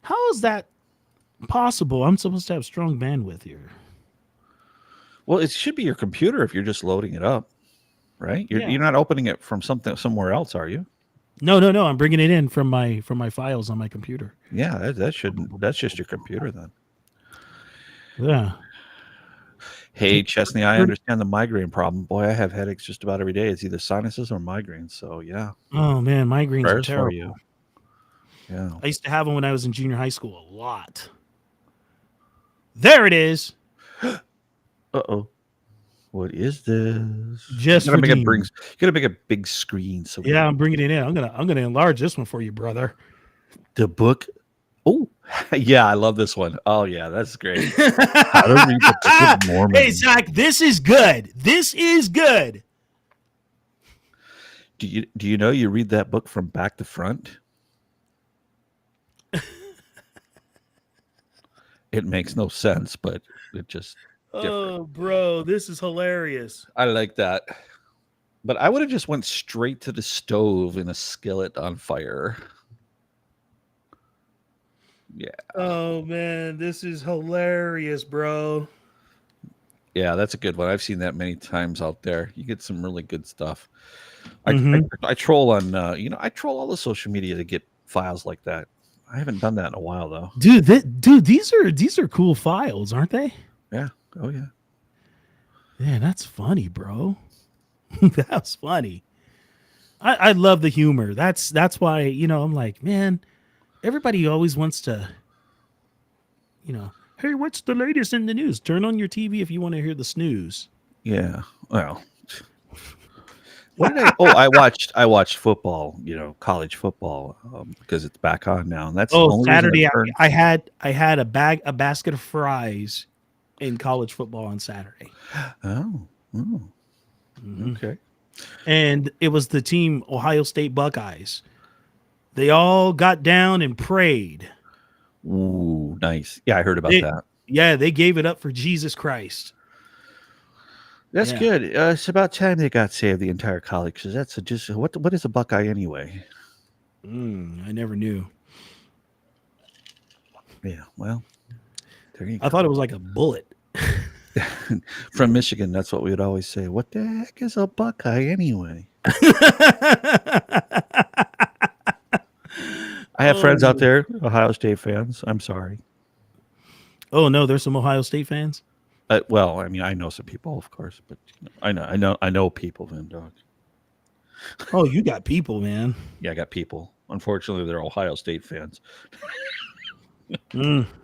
How is that possible? I'm supposed to have strong bandwidth here. Well, it should be your computer if you're just loading it up, right? You're not opening it from somewhere else, are you? No. I'm bringing it in from my files on my computer. Yeah, that's just your computer then. Yeah. Hey, Chesney, I understand the migraine problem. Boy, I have headaches just about every day. It's either sinuses or migraines. So yeah. Oh man, migraines are Prayers terrible. for you. Yeah. I used to have them when I was in junior high school a lot. There it is. Uh-oh. What is this? Just you gotta for make Dean. you gotta make a big screen. So Yeah, I'm bringing it in. I'm gonna enlarge this one for you, brother. The book. Oh, yeah, I love this one. Oh, yeah, that's great. How to read the Book of Mormon. Hey, Zach, this is good. This is good. Do you know you read that book from back to front? It makes no sense, but it just different. Oh, bro, this is hilarious. I like that. But I would have just went straight to the stove in a skillet on fire. Yeah. Oh, man, this is hilarious, bro. Yeah, that's a good one. I've seen that many times out there. You get some really good stuff. I troll on, I troll all the social media to get files like that. I haven't done that in a while though. Dude, these are cool files, aren't they? Yeah. Oh yeah. Yeah, that's funny, bro. That's funny. I love the humor. That's why, I'm like, man, everybody always wants to, hey, what's the latest in the news? Turn on your TV if you want to hear the snooze. Yeah. Well, what did I watched football, college football, because it's back on now. And that's Saturday. I had a basket of fries in college football on Saturday. Oh. Okay. And it was the team Ohio State Buckeyes. They all got down and prayed. Ooh, nice. Yeah, I heard about that. Yeah, they gave it up for Jesus Christ. That's good. It's about time they got saved, the entire college. Because that's what is a Buckeye anyway? I never knew. Yeah, well, there you go. I thought it was like a bullet. From Michigan, that's what we would always say. What the heck is a Buckeye anyway? I have friends out there, Ohio State fans. I'm sorry. Oh no, there's some Ohio State fans. Well, I mean, I know some people, of course, but I know people, VinnDog. Oh, you got people, man. Yeah, I got people. Unfortunately, they're Ohio State fans.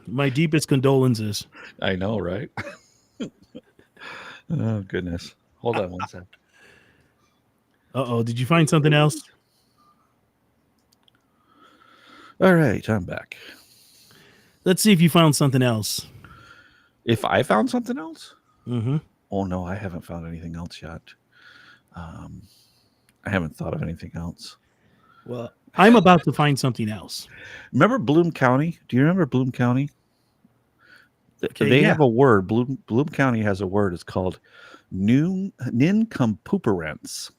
My deepest condolences. I know, right? Oh goodness! Hold on one second. Uh-oh, did you find something else? All right, I'm back. Let's see if you found something else. If I found something else? Mm-hmm. Oh no, I haven't found anything else yet. I haven't thought of anything else. Well, I'm about to find something else. Remember Bloom County? Do you remember Bloom County? They have a word. Bloom County has a word. It's called nincompooperants.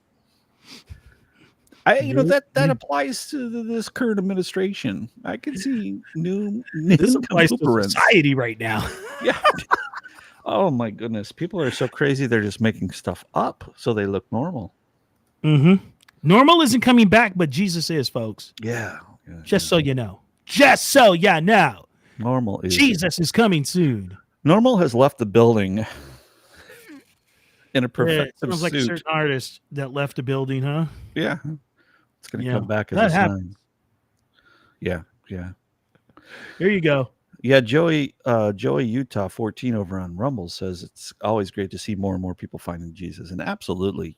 That applies to this current administration. I can see this applies to society right now. Yeah. Oh my goodness, people are so crazy. They're just making stuff up so they look normal. Mm-hmm. Normal isn't coming back, but Jesus is, folks. Yeah. Just so you know. Just so you know. Normal is. Jesus is coming soon. Normal has left the building in a perfective sounds like a certain artist that left the building, huh? Yeah. It's going to come back as a sign. Yeah. Here you go. Yeah, Joey Utah 14 over on Rumble says it's always great to see more and more people finding Jesus. And absolutely,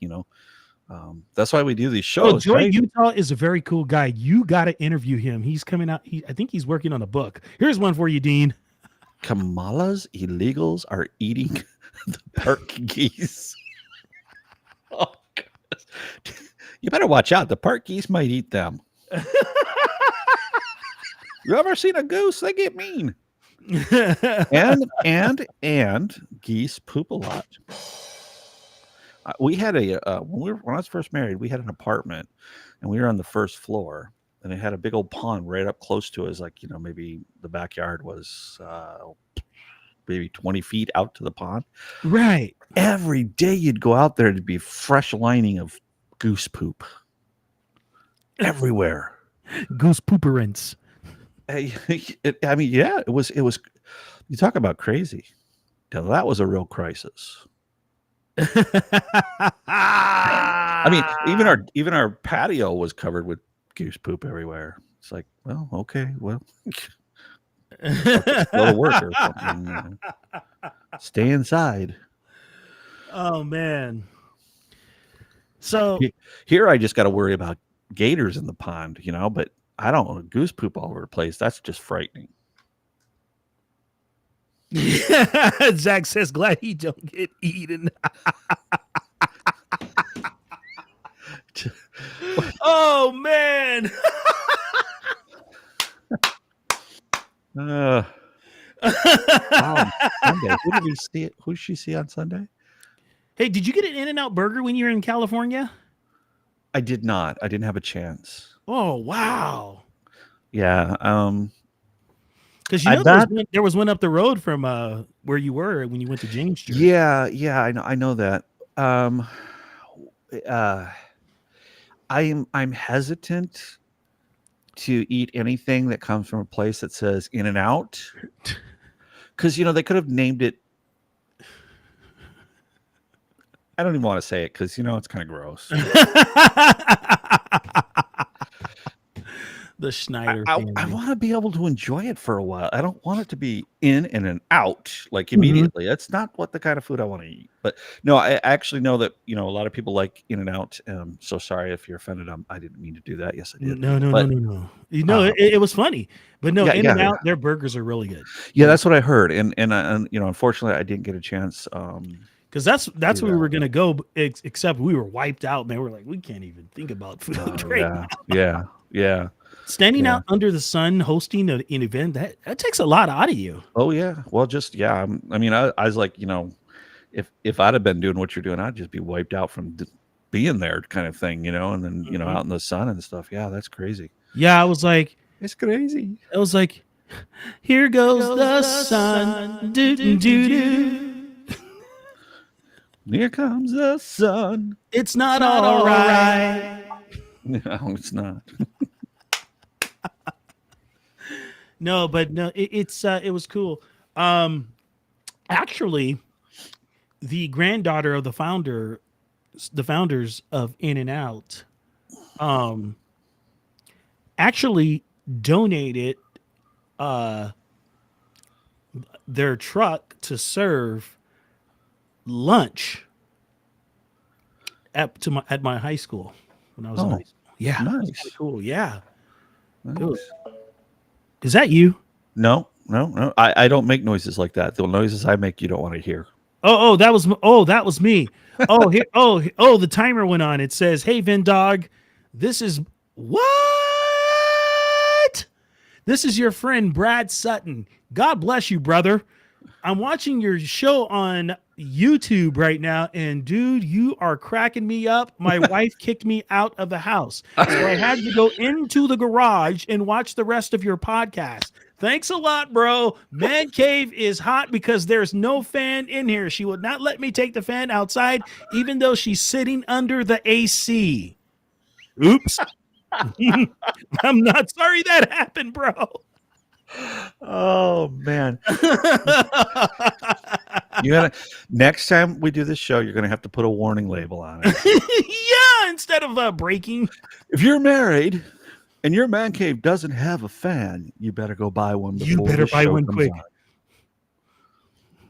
that's why we do these shows. Oh, Joey Utah is a very cool guy. You got to interview him. He's coming out. I think he's working on a book. Here's one for you, Dean. Kamala's illegals are eating the park geese. Oh, goodness. You better watch out. The park geese might eat them. You ever seen a goose? They get mean. and geese poop a lot. We had when I was first married, we had an apartment, and we were on the first floor, and it had a big old pond right up close to us. Like maybe the backyard was maybe 20 feet out to the pond. Right. Every day you'd go out there to be fresh lining of goose poop everywhere. Goose pooperants. I mean, yeah, it was. You talk about crazy. Now, that was a real crisis. I mean, even our patio was covered with goose poop everywhere. It's like, well, okay, well, go to work or something. Stay inside. Oh man. So here I just got to worry about gators in the pond, but I don't want goose poop all over the place. That's just frightening. Zach says, glad he don't get eaten. Oh, man. Wow. Sunday. Who did we see? Who did she see on Sunday? Hey, did you get an In-N-Out burger when you were in California? I did not. I didn't have a chance. Oh, wow. Yeah. Because you know there was one up the road from where you were when you went to James Church. Yeah, I know that. I'm hesitant to eat anything that comes from a place that says In and Out, because they could have named it. I don't even want to say it because it's kind of gross. The Schneider I family. want to be able to enjoy it for a while. I don't want it to be in and an out like immediately. That's not what the kind of food I want to eat. But no, I actually know that a lot of people like In and Out. So sorry if you're offended. I didn't mean to do that. Yes, I did. No. It was funny, but no, In and Out, their burgers are really good. Yeah, that's what I heard, and unfortunately, I didn't get a chance. Because that's where we were gonna go, except we were wiped out, man. We're like, we can't even think about food right now. Yeah. Standing out under the sun, hosting an event that takes a lot out of you. Oh yeah. Well, I was like, if I'd have been doing what you're doing, I'd just be wiped out from being there, kind of thing, and then out in the sun and stuff. Yeah, that's crazy. Yeah, I was like, it's crazy. I was like, here goes the sun, do do do. Here comes the sun. It's not all right. No, it's not. No, but no, it was cool. Actually, the granddaughter of the founders of In-N-Out, actually donated their truck to serve lunch at my high school when I was in high school. Yeah, nice. That's kinda cool. Yeah. Nice. Is that you? No. I don't make noises like that. The noises I make, you don't want to hear. That was me. The timer went on. It says, "Hey, VinnDog, this is what? This is your friend Brad Sutton. God bless you, brother. I'm watching your show on YouTube right now, and dude, you are cracking me up. My wife kicked me out of the house, so I had to go into the garage and watch the rest of your podcast. Thanks a lot, bro. Man Cave is hot because there's no fan in here. She would not let me take the fan outside, even though she's sitting under the AC. Oops. I'm not sorry that happened, bro. Oh man. Next time we do this show, you're gonna have to put a warning label on it. Yeah, instead of breaking. If you're married and your man cave doesn't have a fan, you better go buy one. You better buy one quick. On.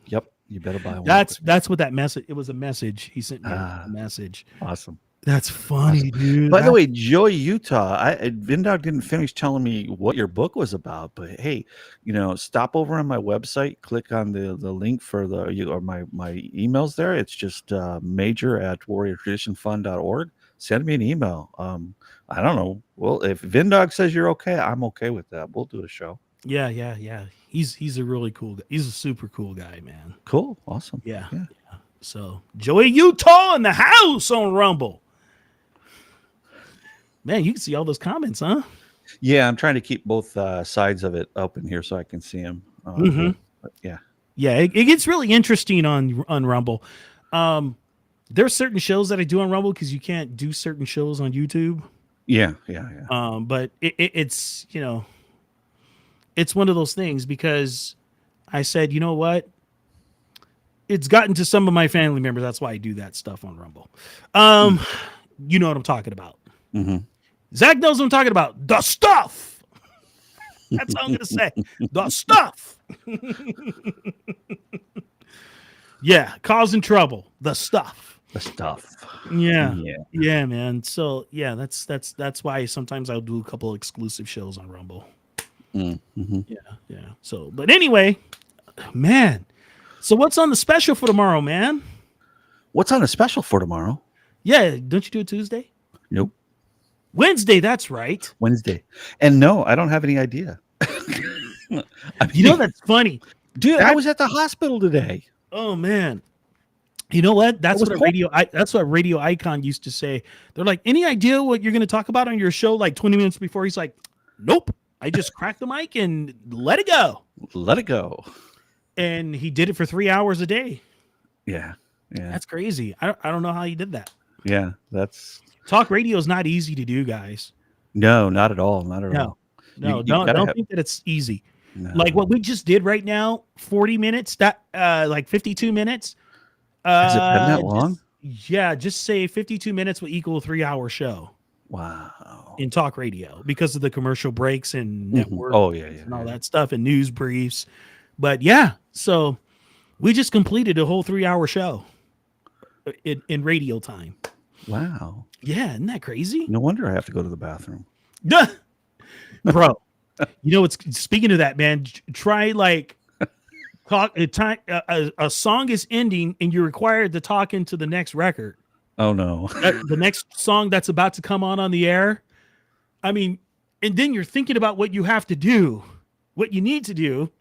Yep, you better buy one. That's what that message. It was a message. He sent me a message. Awesome. That's funny, dude. By the way, Joey Utah, VinnDog didn't finish telling me what your book was about, but hey, stop over on my website, click on the link for my emails there. It's just major@warriortraditionfund.org. Send me an email. I don't know. Well, if VinnDog says you're okay, I'm okay with that. We'll do a show. Yeah. He's a really cool guy. He's a super cool guy, man. Cool. Awesome. Yeah. So Joey Utah in the house on Rumble. Man, you can see all those comments, huh? Yeah, I'm trying to keep both sides of it open here so I can see them. Yeah. It gets really interesting on Rumble. There's certain shows that I do on Rumble because you can't do certain shows on YouTube. Yeah. But it's it's one of those things because I said, you know what? It's gotten to some of my family members. That's why I do that stuff on Rumble. You know what I'm talking about. Mm-hmm. Zach knows what I'm talking about. The stuff. That's all I'm going to say. The stuff. Yeah, causing trouble. The stuff. The stuff. Yeah. Yeah. Yeah, man. So yeah, that's why sometimes I'll do a couple exclusive shows on Rumble. Mm-hmm. Yeah. So, but anyway, man. So what's on the special for tomorrow, man? What's on a special for tomorrow? Yeah, don't you do it Tuesday? Nope. Wednesday, that's right. Wednesday. And no, I don't have any idea. You know, that's funny. Dude, I was at the hospital today. Oh man. You know what? That's was what that's what Radio Icon used to say. They're like, any idea what you're going to talk about on your show like 20 minutes before? He's like, nope. I just cracked the mic and let it go. Let it go. And he did it for 3 hours a day. Yeah. Yeah. That's crazy. I don't know how he did that. Yeah. That's Talk radio is not easy to do, guys. no, not at all. Not at all. No, don't think that it's easy. No. Like what we just did right now, 40 minutes, that like 52 minutes. Has it been that long? Just say 52 minutes will equal a 3-hour show. Wow. In talk radio because of the commercial breaks and network and all that stuff and news briefs. But yeah, so we just completed a whole 3-hour show in radio time. Wow. Yeah, isn't that crazy? No wonder I have to go to the bathroom. Bro, you know, speaking of that, man, try like talk a song is ending and you're required to talk into the next record. Oh no. The next song that's about to come on the air. I mean, and then you're thinking about what you have to do, what you need to do,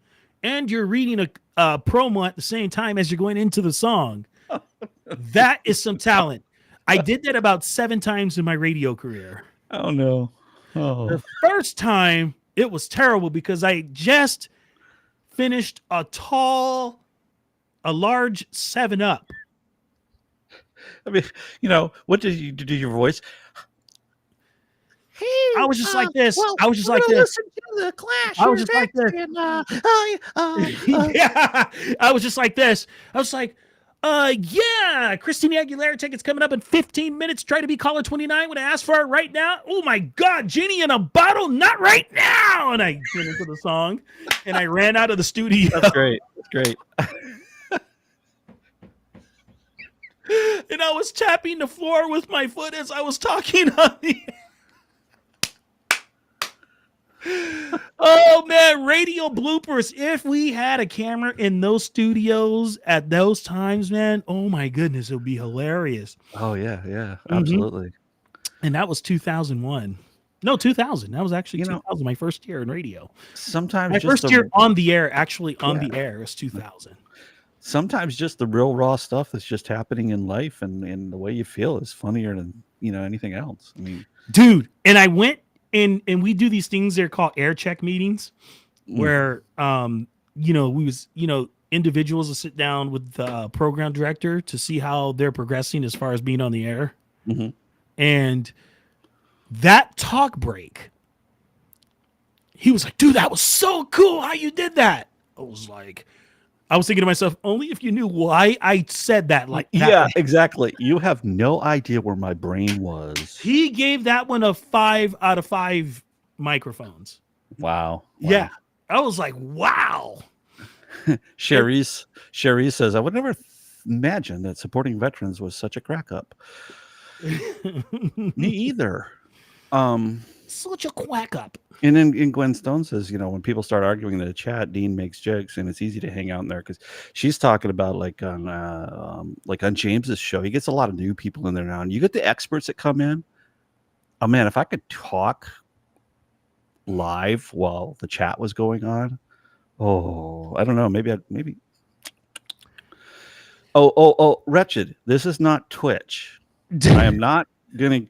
and you're reading a promo at the same time as you're going into the song. That is some talent. I did that about 7 times in my radio career. Oh no. Oh. The first time it was terrible because I just finished a large 7-Up. I mean, you know, what did you do your voice? Hey, I was just like this. I was just like this. Listen to the Clash. I was just like this. Yeah, I was just like this. I was like, yeah, Christina Aguilera tickets coming up in 15 minutes. Try to be caller 29 when I ask for it right now. Oh my God, Genie in a bottle, not right now. And I went into the song and I ran out of the studio. That's great. That's great. And I was tapping the floor with my foot as I was talking on the Oh man, radio bloopers. If we had a camera in those studios at those times, man, oh my goodness, it would be hilarious. Oh yeah, yeah, absolutely. And that was 2001. No, 2000. That was actually 2000, my first year in radio. Sometimes my first year on the air, actually on the air, is 2000. Sometimes just the real raw stuff that's just happening in life and the way you feel is funnier than anything else. I mean, dude, and I went and we do these things. They're called air check meetings, where individuals will sit down with the program director to see how they're progressing as far as being on the air. Mm-hmm. And that talk break, he was like, dude, that was so cool how you did that. I was thinking to myself, only if you knew why I said that like that. Yeah, exactly. You have no idea where my brain was. He gave that one a 5 out of 5 microphones. Wow. Yeah. I was like, wow. Sherry says, I would never imagine that supporting veterans was such a crack up. Me either. Such a quack up. And then Gwen Stone says, when people start arguing in the chat, Dean makes jokes and it's easy to hang out in there because she's talking about like on James's show, he gets a lot of new people in there now, and you get the experts that come in. Oh man, if I could talk live while the chat was going on, I don't know, maybe. Oh, Wretched, this is not Twitch. I am not gonna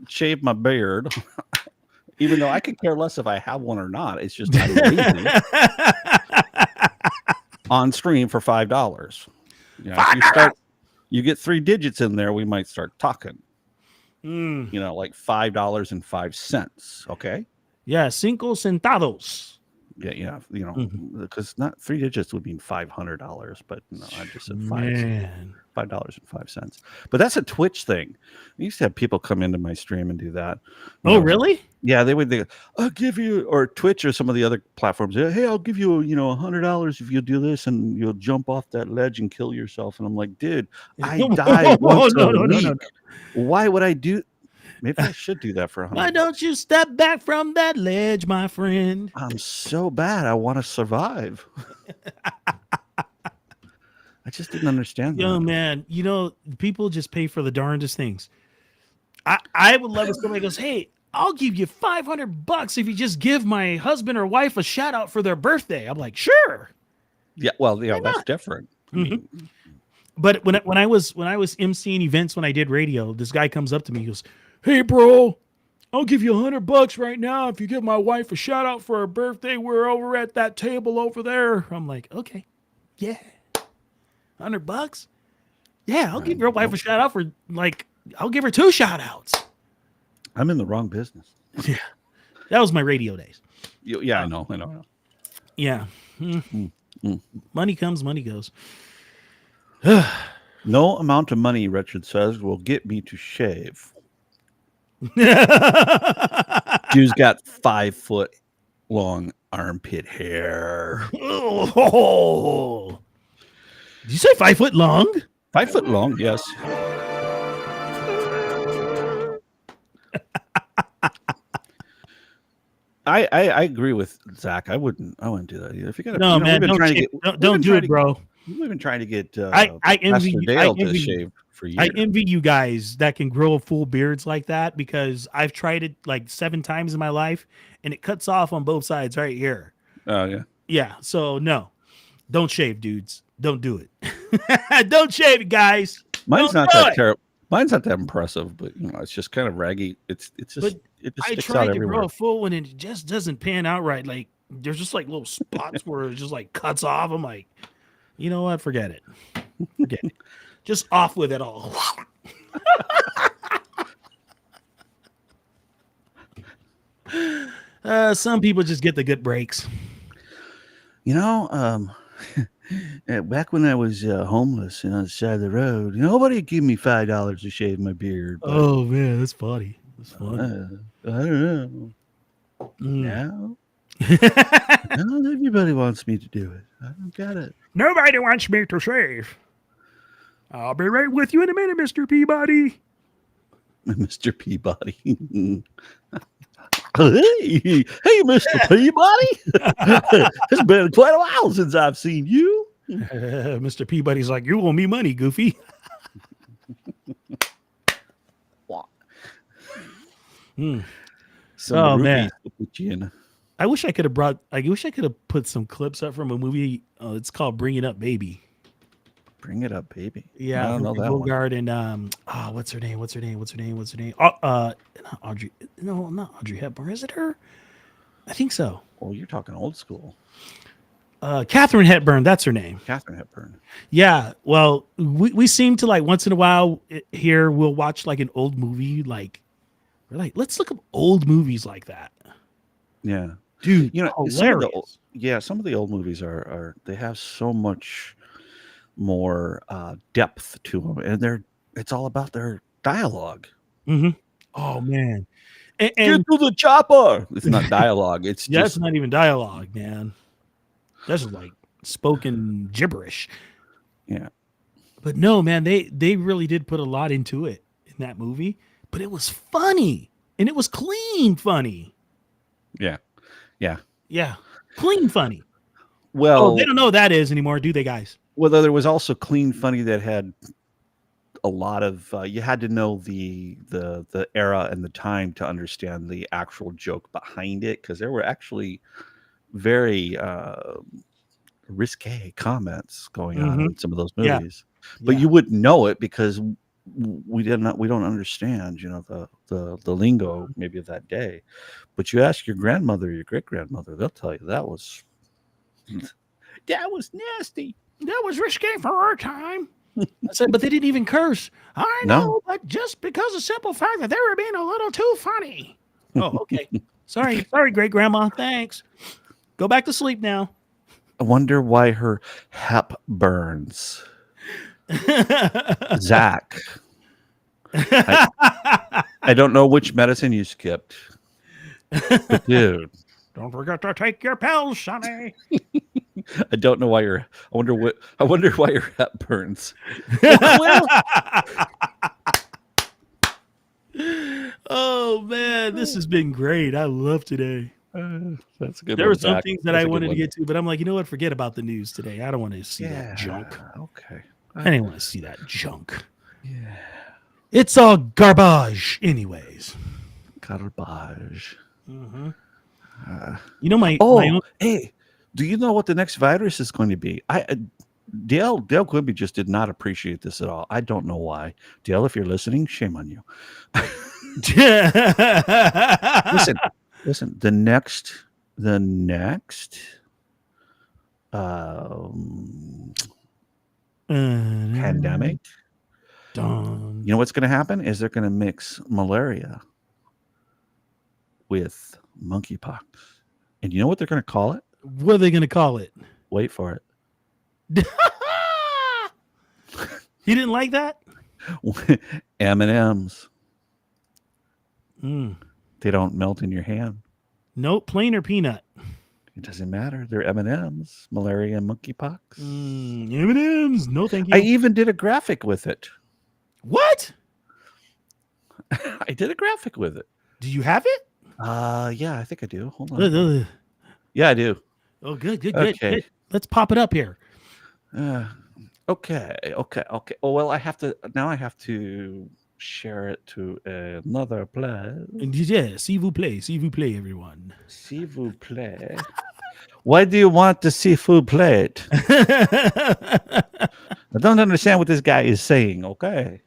shave my beard. Even though I could care less if I have one or not. It's just I'm lazy. On stream for $5. If you get 3 digits in there, we might start talking. Like $5.05. Okay. Yeah, 5 centavos. Yeah, because Mm-hmm. not 3 digits would mean $500, but no, I just said Man. $5.05. But that's a Twitch thing. I used to have people come into my stream and do that. Oh, really? Yeah, they I'll give you, or Twitch or some of the other platforms. Hey, I'll give you, $100 if you do this, and you'll jump off that ledge and kill yourself. And I'm like, dude, I die once a week. Why would I do? Maybe I should do that for $100. Why don't you step back from that ledge, my friend? I'm so bad. I want to survive. I just didn't understand that. Yo, man, people just pay for the darndest things. I would love if somebody goes, hey, I'll give you $500 if you just give my husband or wife a shout out for their birthday. I'm like, sure. Yeah, well, that's different. Mm-hmm. But when I was emceeing events when I did radio, this guy comes up to me, he goes, hey, bro, I'll give you $100 right now if you give my wife a shout out for her birthday. We're over at that table over there. I'm like, okay, yeah. $100? Yeah, I'll give your wife a shout out for I'll give her 2 shout outs. I'm in the wrong business. Yeah. That was my radio days. Yeah, I know. Yeah. Money comes, money goes. No amount of money, Richard says, will get me to shave. Dude's got 5 foot long armpit hair. Oh. Did you say 5 foot long? 5 foot long, yes. I agree with Zach. I wouldn't do that either. If you got man, don't do it, bro. We've been trying to get I envy Dale to shave for years. I envy you guys that can grow full beards like that, because I've tried it like 7 times in my life and it cuts off on both sides right here. Oh yeah. Yeah. So no, don't shave, dudes. Don't do it. Don't shave it, guys. Mine's not that terrible. Mine's not that impressive, but it's just kind of raggy. It just I sticks tried out to everywhere. grow a full one and it just doesn't pan out right. Like there's just like little spots where it just like cuts off. I'm like, you know what? Forget it. Forget it. Just off with it all. Some people just get the good breaks. Back when I was homeless and on the side of the road, nobody gave me $5 to shave my beard. But, oh man, that's funny. That's funny. I don't know. Now everybody wants me to do it. I don't get it. Nobody wants me to shave. I'll be right with you in a minute, Mr. Peabody. Mr. Peabody. Hey, Mr. Peabody. It's been quite a while since I've seen you. Mr. Peabody's like, you owe me money, Goofy. Oh man, I wish I could have put some clips up from a movie. It's called Bring It Up, Baby. Bring It Up, Baby. Yeah, I don't know that Bogart one. And what's her name? Not Audrey. No, not Audrey Hepburn. Is it her? I think so. Oh, you're talking old school. Katharine Hepburn. That's her name. Katharine Hepburn. Yeah. Well, we seem to like once in a while here we'll watch like an old movie. Like we're like, let's look up old movies like that. Yeah, dude. Hilarious. Some of the old movies are they have so much more depth to them, and it's all about their dialogue. Mm-hmm. Oh man, and get to the chopper. It's not dialogue. It's that's not even dialogue, man. That's like spoken gibberish. Yeah, but no, man, they really did put a lot into it in that movie. But it was funny, and it was clean funny. Yeah, clean funny. Well, they don't know what that is anymore, do they, guys? Well, there was also clean funny that had a lot of you had to know the era and the time to understand the actual joke behind it, because there were actually very risque comments going on in some of those movies. But you wouldn't know it because we don't understand, the lingo maybe of that day. But you ask your grandmother or your great grandmother, they'll tell you that was nasty. That was risque for our time. I said, but they didn't even curse. I know, but just because of the simple fact that they were being a little too funny. Oh, okay. Sorry, great grandma. Thanks. Go back to sleep now. I wonder why her hep burns. Zach. I don't know which medicine you skipped. But dude. Don't forget to take your pills, Sonny. I don't know why I wonder why your hep burns. Well, oh man, this has been great. I love today. That's a good. There one, were some Zach. things that That's I a good wanted to one. get to, but I'm like, you know what? Forget about the news today. I don't want to see that junk. Okay. I didn't want to see that junk. Yeah. It's all garbage, anyways. Garbage. Mm-hmm. You know my own... Hey, do you know what the next virus is going to be? Dale Quimby just did not appreciate this at all. I don't know why. Dale, if you're listening, shame on you. Listen. The next pandemic. Done. You know what's going to happen is they're going to mix malaria with monkeypox, and you know what they're going to call it? What are they going to call it? Wait for it. He didn't like that? M&Ms. Mm. They don't melt in your hand. Nope, plain or peanut. It doesn't matter. They're M&Ms. Malaria and monkeypox. M&Ms. No, thank you. I even did a graphic with it. What? I did a graphic with it. Do you have it? Yeah, I think I do. Hold on. Yeah, I do. Oh, good. Okay. Let's pop it up here. Okay. Oh, well, I have to share it to another place. Yeah, s'il vous plaît, everyone. S'il vous plaît. Why do you want the seafood plate? I don't understand what this guy is saying, okay?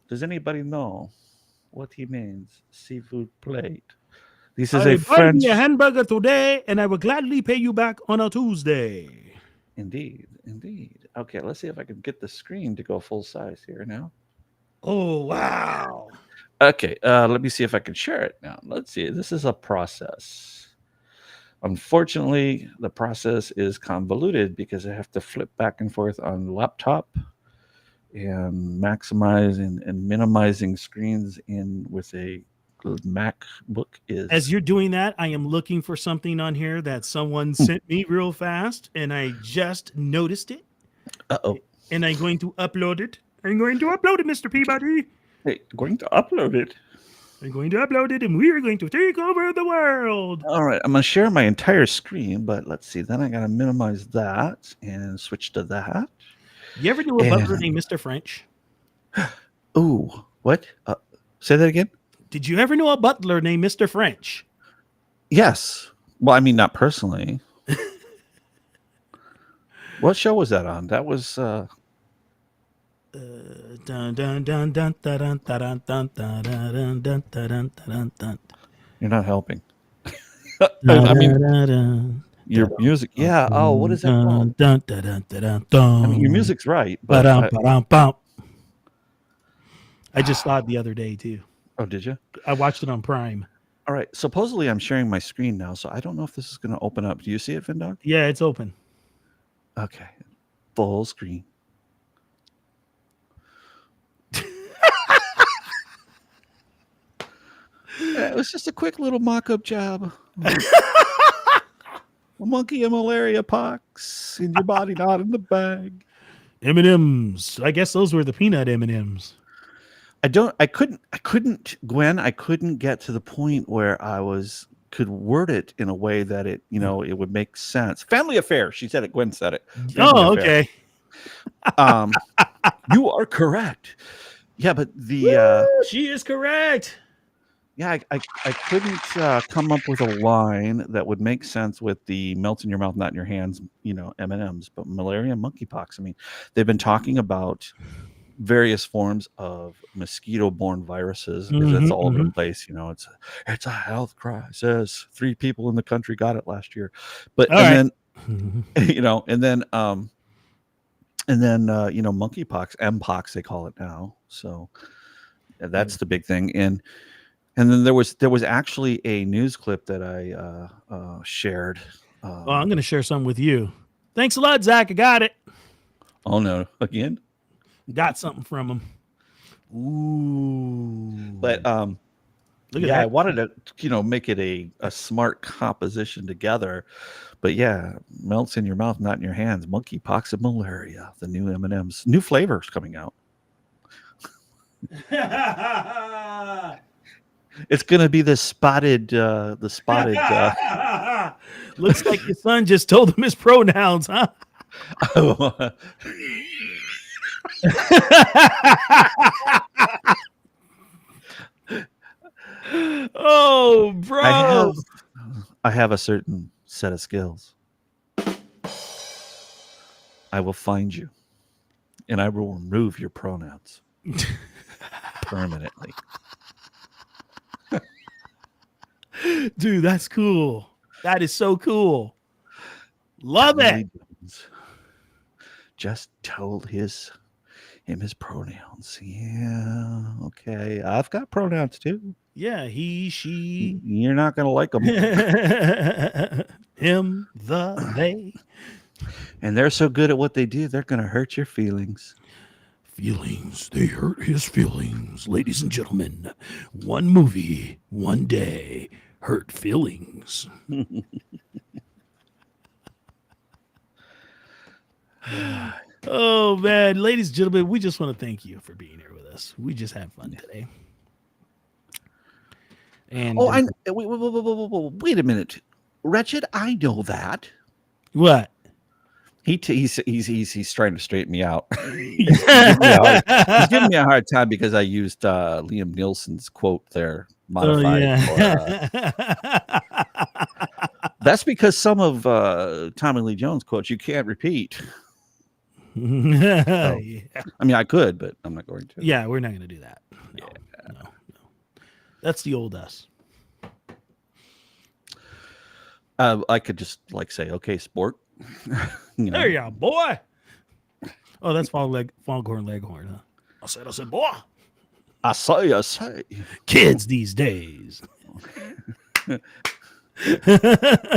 Does anybody know what he means? Seafood plate. This is a French... me a hamburger today, and I will gladly pay you back on a Tuesday. Indeed. Okay, let's see if I can get the screen to go full size here now. Oh, wow. Okay, let me see if I can share it now. Let's see. This is a process. Unfortunately, the process is convoluted because I have to flip back and forth on the laptop and maximizing and minimizing screens in with a MacBook is. As you're doing that, I am looking for something on here that someone sent me real fast, and I just noticed it. Uh-oh. And I'm going to upload it. Mr. Peabody. Hey, going to upload it. I'm going to upload it, and we are going to take over the world. All right, I'm going to share my entire screen, but let's see. Then I got to minimize that and switch to that. You ever knew a butler named Mr. French? Ooh, what? Say that again? Did you ever know a butler named Mr. French? Yes. Well, I mean, not personally. What show was that on? That was... You're not helping. I mean, your music. Yeah. Oh, what is that called? I mean, your music's right. But I just saw it the other day, too. Oh, did you? I watched it on Prime. All right. Supposedly, I'm sharing my screen now, so I don't know if this is going to open up. Do you see it, VinnDog? Yeah, it's open. Okay. Full screen. It was just a quick little mock-up job. A monkey and malaria pox in your body, not in the bag. M&Ms. I guess those were the peanut M&Ms. I couldn't, Gwen, I couldn't get to the point where could word it in a way that it would make sense. Family affair. She said it. Gwen said it. Family affair. Okay. You are correct. Yeah, but she is correct. Yeah, I couldn't come up with a line that would make sense with the melt in your mouth, not in your hands, M&Ms, but malaria and monkeypox. I mean, they've been talking about various forms of mosquito-borne viruses because it's all over the place. It's a health crisis. 3 people in the country got it last year, but then monkeypox, mpox they call it now. So that's the big thing. And And then there was actually a news clip that I shared. I'm going to share some with you. Thanks a lot, Zach. I got it. Oh no, again? Got something from him. Ooh. But Look at yeah, that. I wanted to, make it a smart composition together. But yeah, melts in your mouth, not in your hands. Monkeypox and malaria. The new M&Ms, new flavors coming out. It's gonna be the spotted. Looks like your son just told him his pronouns, huh? Oh, bro! I have a certain set of skills. I will find you, and I will remove your pronouns permanently. Dude, that's cool. That is so cool. Love it. Just told him his pronouns. Yeah, okay. I've got pronouns too. Yeah, he, she. You're not gonna like them. Him, the, they. And they're so good at what they do, they're gonna hurt your feelings. Feelings, they hurt his feelings. Ladies and gentlemen, one movie, one day, hurt feelings. Oh, man. Ladies and gentlemen, we just want to thank you for being here with us. We just had fun today. And wait a minute. Wretched, I know that. What? He's trying to straighten me out. He's giving me a hard time because I used Liam Nielsen's quote there modified. That's because some of Tommy Lee Jones quotes you can't repeat. So, I mean, I could, but I'm not going to. Yeah, we're not going to do that. No. That's the old us. I could just say, okay, sport. There you are, boy. Oh, that's Foghorn Leghorn, huh? I said, boy. I say. Kids these days.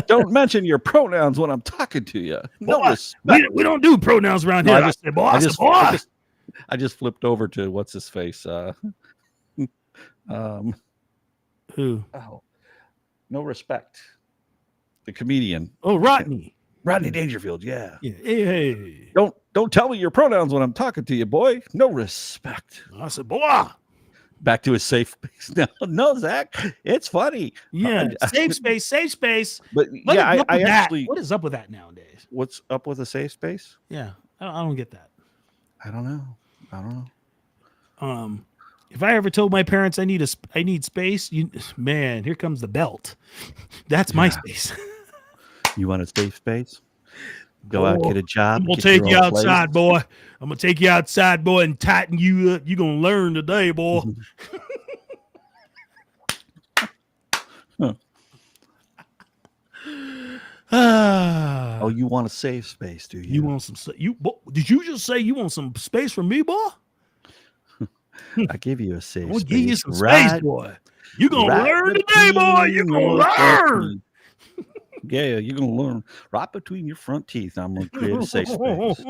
Don't mention your pronouns when I'm talking to you. No, we don't do pronouns around here. I just flipped over to what's his face. Who? Oh, no respect. The comedian. Oh, Rodney Dangerfield. Yeah. Hey. Don't tell me your pronouns when I'm talking to you, boy. No respect. I said, boy. Back to his safe space. No, Zach. It's funny. Yeah. Safe space. But yeah, I actually. What is up with that nowadays? What's up with a safe space? Yeah, I don't get that. I don't know. If I ever told my parents I need space, here comes the belt. That's my space. You want a safe space? Go out, get a job. I'm gonna take you outside, boy. I'm gonna take you outside, boy, and tighten you up. You're gonna learn today, boy. Oh, you want a safe space, do you? You want some? Did you just say you want some space from me, boy? I give you a safe space. I'll give you some space, boy. You're gonna learn today, boy. You're gonna learn. Yeah, you're gonna learn right between your front teeth. I'm gonna create a safe space.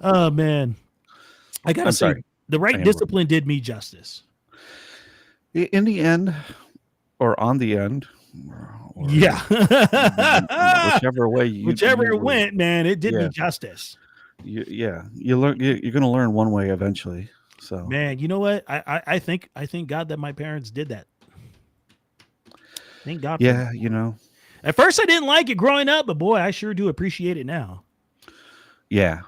Oh man, I gotta say, the right discipline did me justice. In the end, or on the end, or yeah, whichever way it went, man, it did me justice. You learn. You're gonna learn one way eventually. So, man, you know what? I think God that my parents did that. Thank God. Yeah, At first, I didn't like it growing up, but boy, I sure do appreciate it now. Yeah.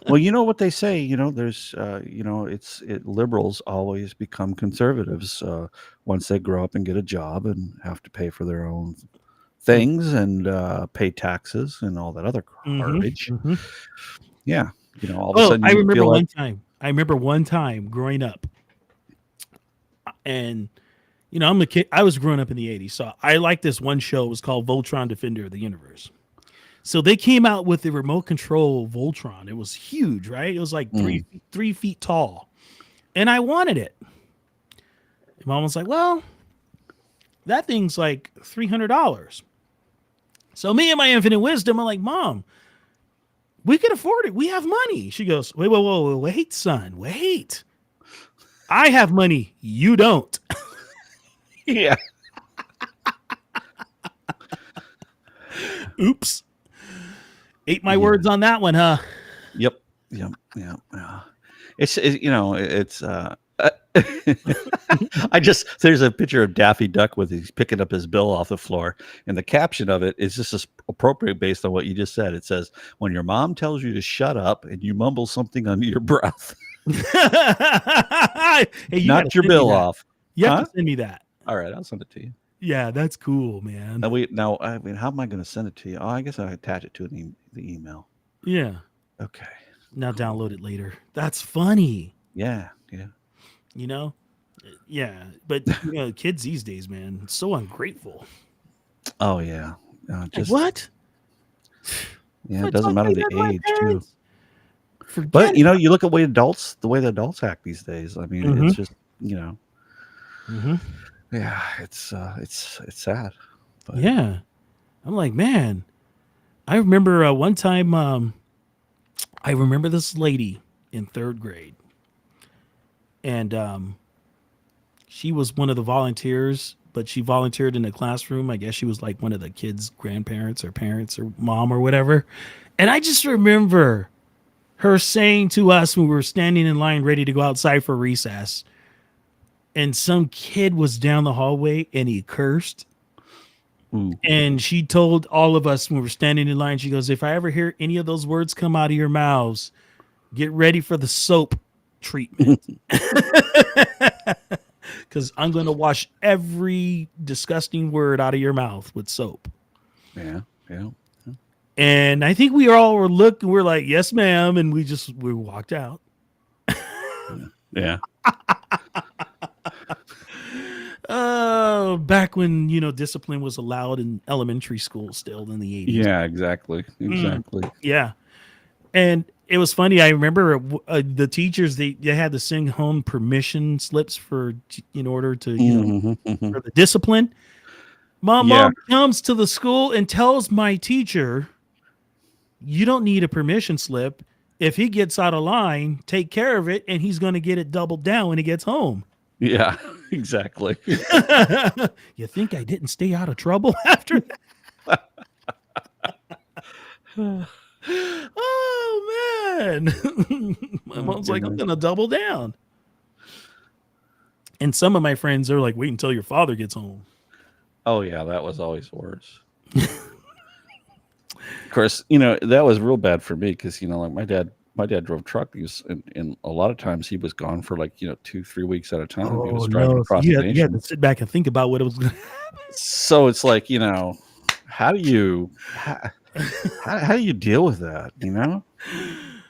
Well, you know what they say. There's, liberals always become conservatives once they grow up and get a job and have to pay for their own things and pay taxes and all that other garbage. Mm-hmm. Yeah, all of a sudden. I remember one time growing up, and. I'm a kid. I was growing up in the 80s, so I liked this one show. It was called Voltron, Defender of the Universe. So they came out with the remote control Voltron. It was huge, right? It was like 3 feet tall. and I wanted it. And Mom was like, well, that thing's like $300. So me and my infinite wisdom, I'm like, Mom, we can afford it. We have money. She goes, wait, son, wait. I have money. You don't. Yeah. Oops. Ate my words on that one, huh? Yep. It's there's a picture of Daffy Duck with he's picking up his bill off the floor, and the caption of it is just as appropriate based on what you just said. It says, when your mom tells you to shut up and you mumble something under your breath. Hey, knock your bill off. You have to send me that. All right, I'll send it to you. Yeah, that's cool, man. Now, I mean, how am I going to send it to you? Oh, I guess I attach it to the email. Yeah. Okay. Now download it later. That's funny. Yeah. You know? Yeah. But, kids these days, man, so ungrateful. Oh, yeah. Like, what? Yeah, it doesn't matter the age, too. But, you look at the way the adults act these days. I mean, it's just, Mm-hmm. Yeah, it's sad. But. Yeah. I'm like, man, I remember one time, I remember this lady in 3rd grade, and she was one of the volunteers, but she volunteered in the classroom. I guess she was like one of the kids' grandparents or parents or mom or whatever. And I just remember her saying to us when we were standing in line ready to go outside for recess, and some kid was down the hallway and he cursed. Ooh. And she told all of us when we were standing in line, she goes, if I ever hear any of those words come out of your mouths, get ready for the soap treatment. Because I'm going to wash every disgusting word out of your mouth with soap. Yeah. And I think we all were looking, we're like, yes, ma'am. And we walked out. Yeah. Oh, back when, discipline was allowed in elementary school still in the 80s. Yeah, exactly. Yeah. And it was funny. I remember the teachers, they had to sing home permission slips in order to, for the discipline. My mom comes to the school and tells my teacher, you don't need a permission slip. If he gets out of line, take care of it, and he's going to get it doubled down when he gets home. Yeah, exactly. You think I didn't stay out of trouble after that? Oh, man. My mom's like, I'm going to double down. And some of my friends are like, wait until your father gets home. Oh, yeah, that was always worse. Of course, that was real bad for me because, like my dad drove truck. And a lot of times he was gone for 2-3 weeks at a time. He was driving across the nation. You had to sit back and think about what it was going to happen. So it's like, how do you deal with that?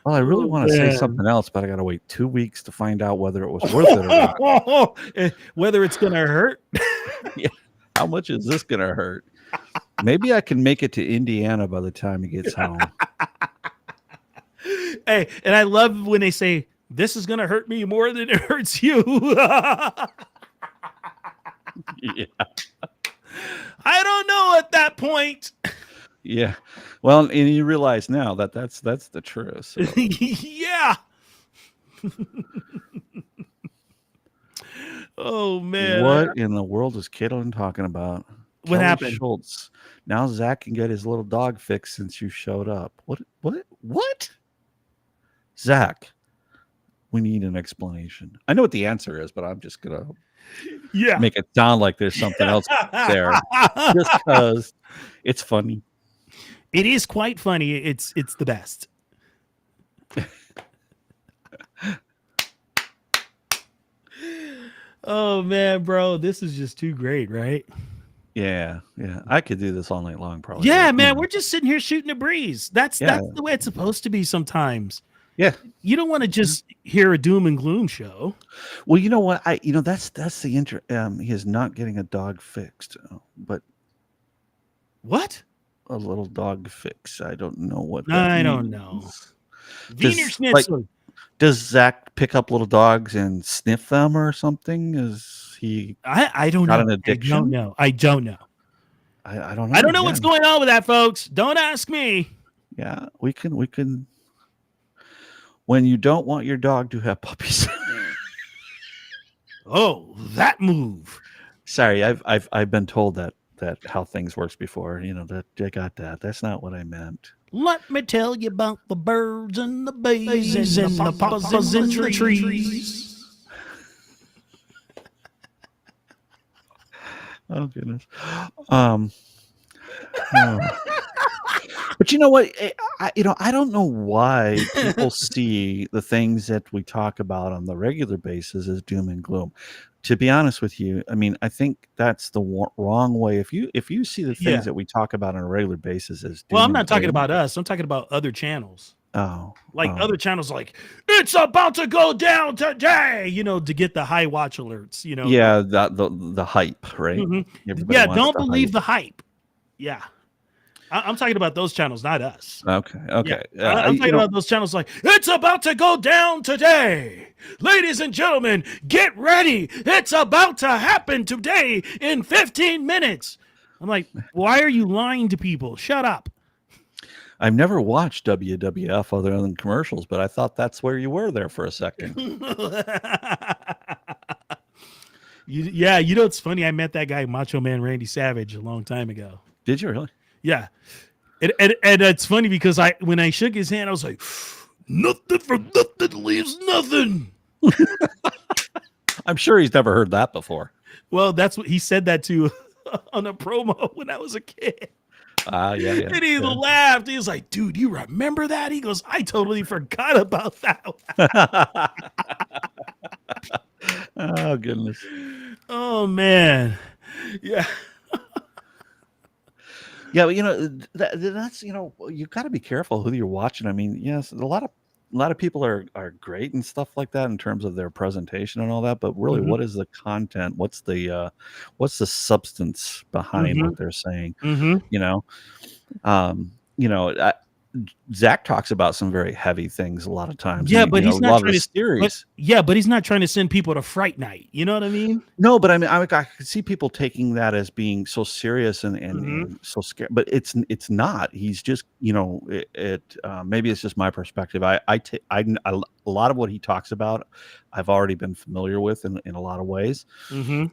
Well, I really want to say something else, but I got to wait 2 weeks to find out whether it was worth it or not. Whether it's going to hurt. Yeah. How much is this going to hurt? Maybe I can make it to Indiana by the time he gets home. Hey, and I love when they say, this is going to hurt me more than it hurts you. Yeah. I don't know at that point. Yeah. Well, and you realize now that's the truth. So. Yeah. Oh, man. What in the world is Caitlin talking about? What happened? Schultz. Now Zach can get his little dog fixed since you showed up. What? Zach, we need an explanation. I know what the answer is, but I'm just going to make it sound like there's something else there. Just because it's funny. It is quite funny. It's the best. Oh, man, bro. This is just too great, right? Yeah. I could do this all night long, probably. Yeah, man. We're just sitting here shooting a breeze. That's the way it's supposed to be sometimes. Yeah. You don't want to just hear a doom and gloom show. Well, you know what? That's the he is not getting a dog fixed, but what? A little dog fix. I don't know what. I don't know. Wiener Schnitzel. Does Zach pick up little dogs and sniff them or something? Is he I don't got know. an addiction? I don't know. I don't know. I don't know what's going on with that, folks. Don't ask me. Yeah, we can. When you don't want your dog to have puppies. Oh, that move. Sorry, I've been told that how things works before. That I got that. That's not what I meant. Let me tell you about the birds and the bees and the papas in the trees. Oh goodness. But you know what? I don't know why people see the things that we talk about on the regular basis as doom and gloom. To be honest with you, I mean, I think that's the wrong way. If you see the things that we talk about on a regular basis as doom Well, I'm and not talking gloom, about us. I'm talking about other channels. Other channels like, it's about to go down today, to get the high watch alerts, Yeah, the hype, right? Mm-hmm. Yeah, don't believe the hype. Yeah. I'm talking about those channels, not us. Okay. Yeah. I'm talking about those channels like, it's about to go down today. Ladies and gentlemen, get ready. It's about to happen today in 15 minutes. I'm like, why are you lying to people? Shut up. I've never watched WWF other than commercials, but I thought that's where you were there for a second. It's funny. I met that guy, Macho Man Randy Savage, a long time ago. Did you really? Yeah. And it's funny because when I shook his hand, I was like, nothing for nothing leaves nothing. I'm sure he's never heard that before. Well, that's what he said that to on a promo when I was a kid. Yeah. And he laughed. He was like, dude, you remember that? He goes, I totally forgot about that. Oh, goodness. Oh, man. Yeah. Yeah, but that's you got to be careful who you're watching. I mean, yes, a lot of people are great and stuff like that in terms of their presentation and all that, but really, what is the content? What's the substance behind what they're saying? Zach talks about some very heavy things a lot of times. Yeah, but he's not trying to series. But he's not trying to send people to Fright Night. You know what I mean? No, but I mean, I could see people taking that as being so serious and so scared, but it's not. He's just, maybe it's just my perspective. A lot of what he talks about, I've already been familiar with in a lot of ways,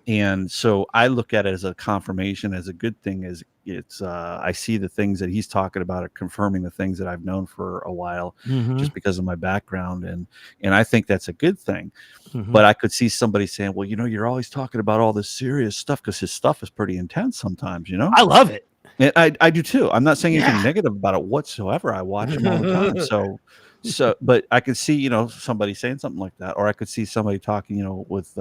and so I look at it as a confirmation, as a good thing. As it's, I see the things that he's talking about are confirming the things that I've known for a while, just because of my background, and I think that's a good thing. But I could see somebody saying, well, you're always talking about all this serious stuff, because his stuff is pretty intense sometimes, I love it. And I do too. I'm not saying anything negative about it whatsoever. I watch him all the time. So, but I could see, somebody saying something like that, or I could see somebody talking, with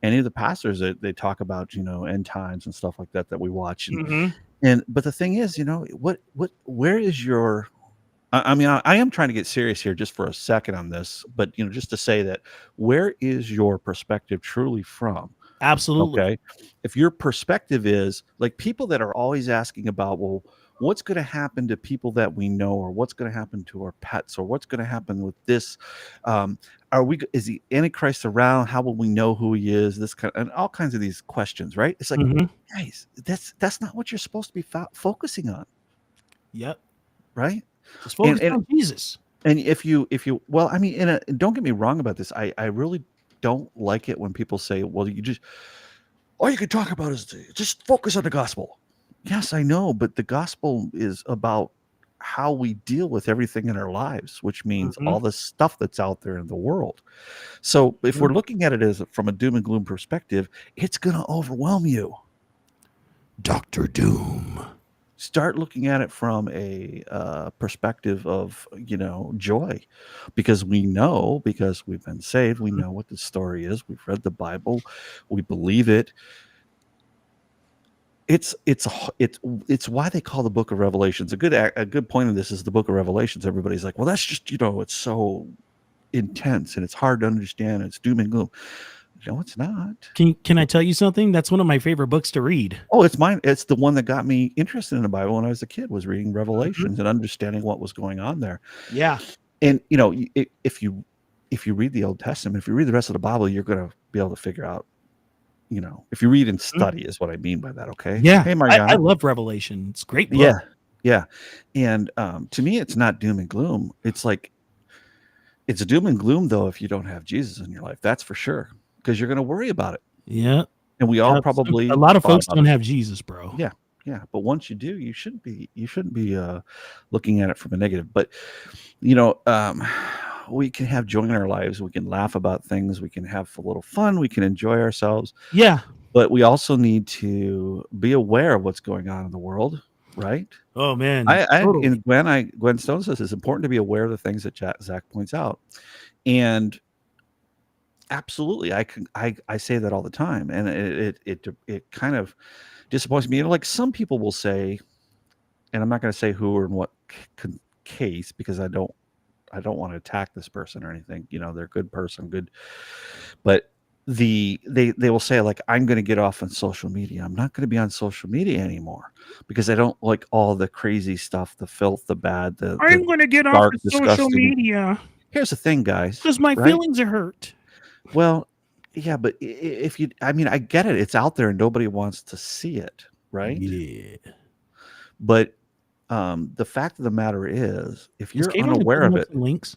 any of the pastors that they talk about, end times and stuff like that we watch. But the thing is, where is your, I mean, I am trying to get serious here just for a second on this, but just to say that, where is your perspective truly from? Absolutely. Okay. If your perspective is like people that are always asking about, well, what's going to happen to people that we know, or what's going to happen to our pets, or what's going to happen with this? Is the Antichrist around? How will we know who he is? This kind of, and all kinds of these questions, right? It's like, guys, that's not what you're supposed to be focusing on. Yep. Right. Just focus on Jesus. And if you, well, I mean, don't get me wrong about this. I really don't like it when people say, well, all you can talk about is just focus on the gospel. Yes, I know, but the gospel is about how we deal with everything in our lives, which means all the stuff that's out there in the world. So if we're looking at it as from a doom and gloom perspective, it's going to overwhelm you. Dr. Doom. Start looking at it from a perspective of, joy, because because we've been saved, we know what the story is. We've read the Bible, we believe it. It's why they call the book of Revelations. A good point of this is the book of Revelations. Everybody's like, well, that's just, it's so intense and it's hard to understand. It's doom and gloom. No, it's not. Can I tell you something? That's one of my favorite books to read. Oh, it's mine. It's the one that got me interested in the Bible when I was a kid, was reading Revelations and understanding what was going on there. Yeah. And, if you if you read the Old Testament, if you read the rest of the Bible, you're going to be able to figure out, if you read and study is what I mean by that. Okay. Yeah. Hey, I Mariana. love Revelation. It's a great book. Yeah. Yeah. And to me, it's not doom and gloom. It's like, it's doom and gloom though, if you don't have Jesus in your life, that's for sure. Because you're going to worry about it. Yeah. And we all probably, a lot of thought folks about don't it. have Jesus, bro. Yeah. Yeah. But once you do, you shouldn't be looking at it from a negative. But, we can have joy in our lives. We can laugh about things. We can have a little fun. We can enjoy ourselves. Yeah. But we also need to be aware of what's going on in the world, right? Oh man. Totally. And Gwen Stone says it's important to be aware of the things that Zach points out. And absolutely, I say that all the time. And it kind of disappoints me. Like some people will say, and I'm not going to say who or in what case, because I don't want to attack this person or anything. They're a good person, good. But they will say, like, I'm going to get off on social media. I'm not going to be on social media anymore because I don't like all the crazy stuff, the filth, the bad, I'm going to get off dark, of social media. Here's the thing, guys. Because my feelings are hurt. Well, yeah, but I get it. It's out there and nobody wants to see it, right? Yeah. But the fact of the matter is, if you're unaware of it, links,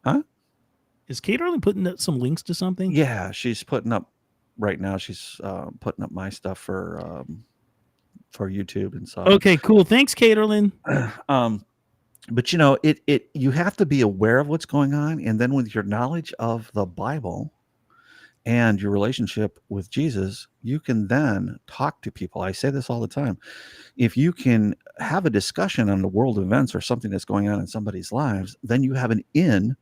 huh? Is Kate Arlen putting up some links to something? Yeah, she's putting up right now. She's putting up my stuff for YouTube and stuff. Okay, cool. Thanks, Kate Arlen. But you have to be aware of what's going on, and then with your knowledge of the Bible and your relationship with Jesus, you can then talk to people. I say this all the time. If you can have a discussion on the world events or something that's going on in somebody's lives, then you have an in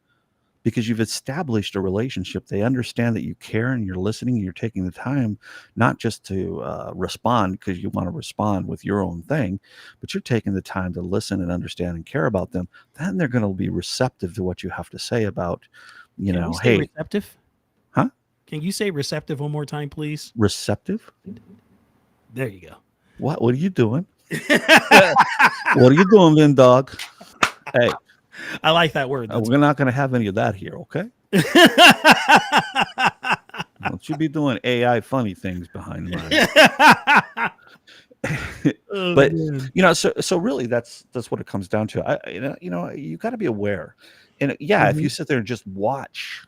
because you've established a relationship. They understand that you care and you're listening and you're taking the time, not just to respond because you want to respond with your own thing, but you're taking the time to listen and understand and care about them. Then they're going to be receptive to what you have to say about, hey, receptive? Huh? Can you say receptive one more time, please? Receptive? There you go. What are you doing? What are you doing, Vin Dog? Hey. I like that word. We're not going to have any of that here, okay? Don't you be doing AI funny things behind mine. But so really that's what it comes down to. You got to be aware. And if you sit there and just watch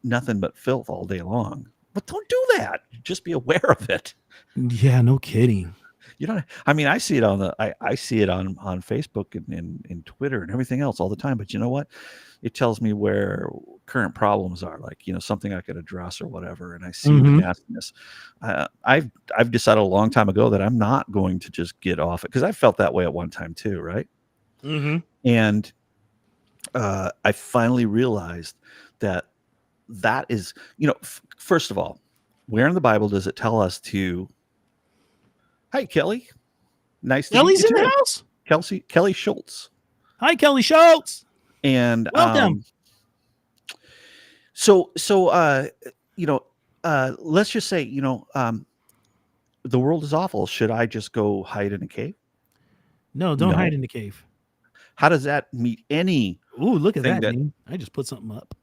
nothing but filth all day long, but don't do that. Just be aware of it. Yeah, no kidding. I see it on I see it on Facebook and Twitter and everything else all the time. But you know what? It tells me where current problems are, like, something I could address or whatever. And I see the nastiness. I've decided a long time ago that I'm not going to just get off it, because I felt that way at one time too, right? Mm-hmm. And I finally realized that is, first of all, where in the Bible does it tell us to? Hi, Kelly. Nice to Kelly's meet you in too. the house. Kelly Schultz. Hi, Kelly Schultz. And welcome. Let's just say, the world is awful. Should I just go hide in a cave? No, don't hide in the cave. How does that meet any? Ooh, look at that. I just put something up.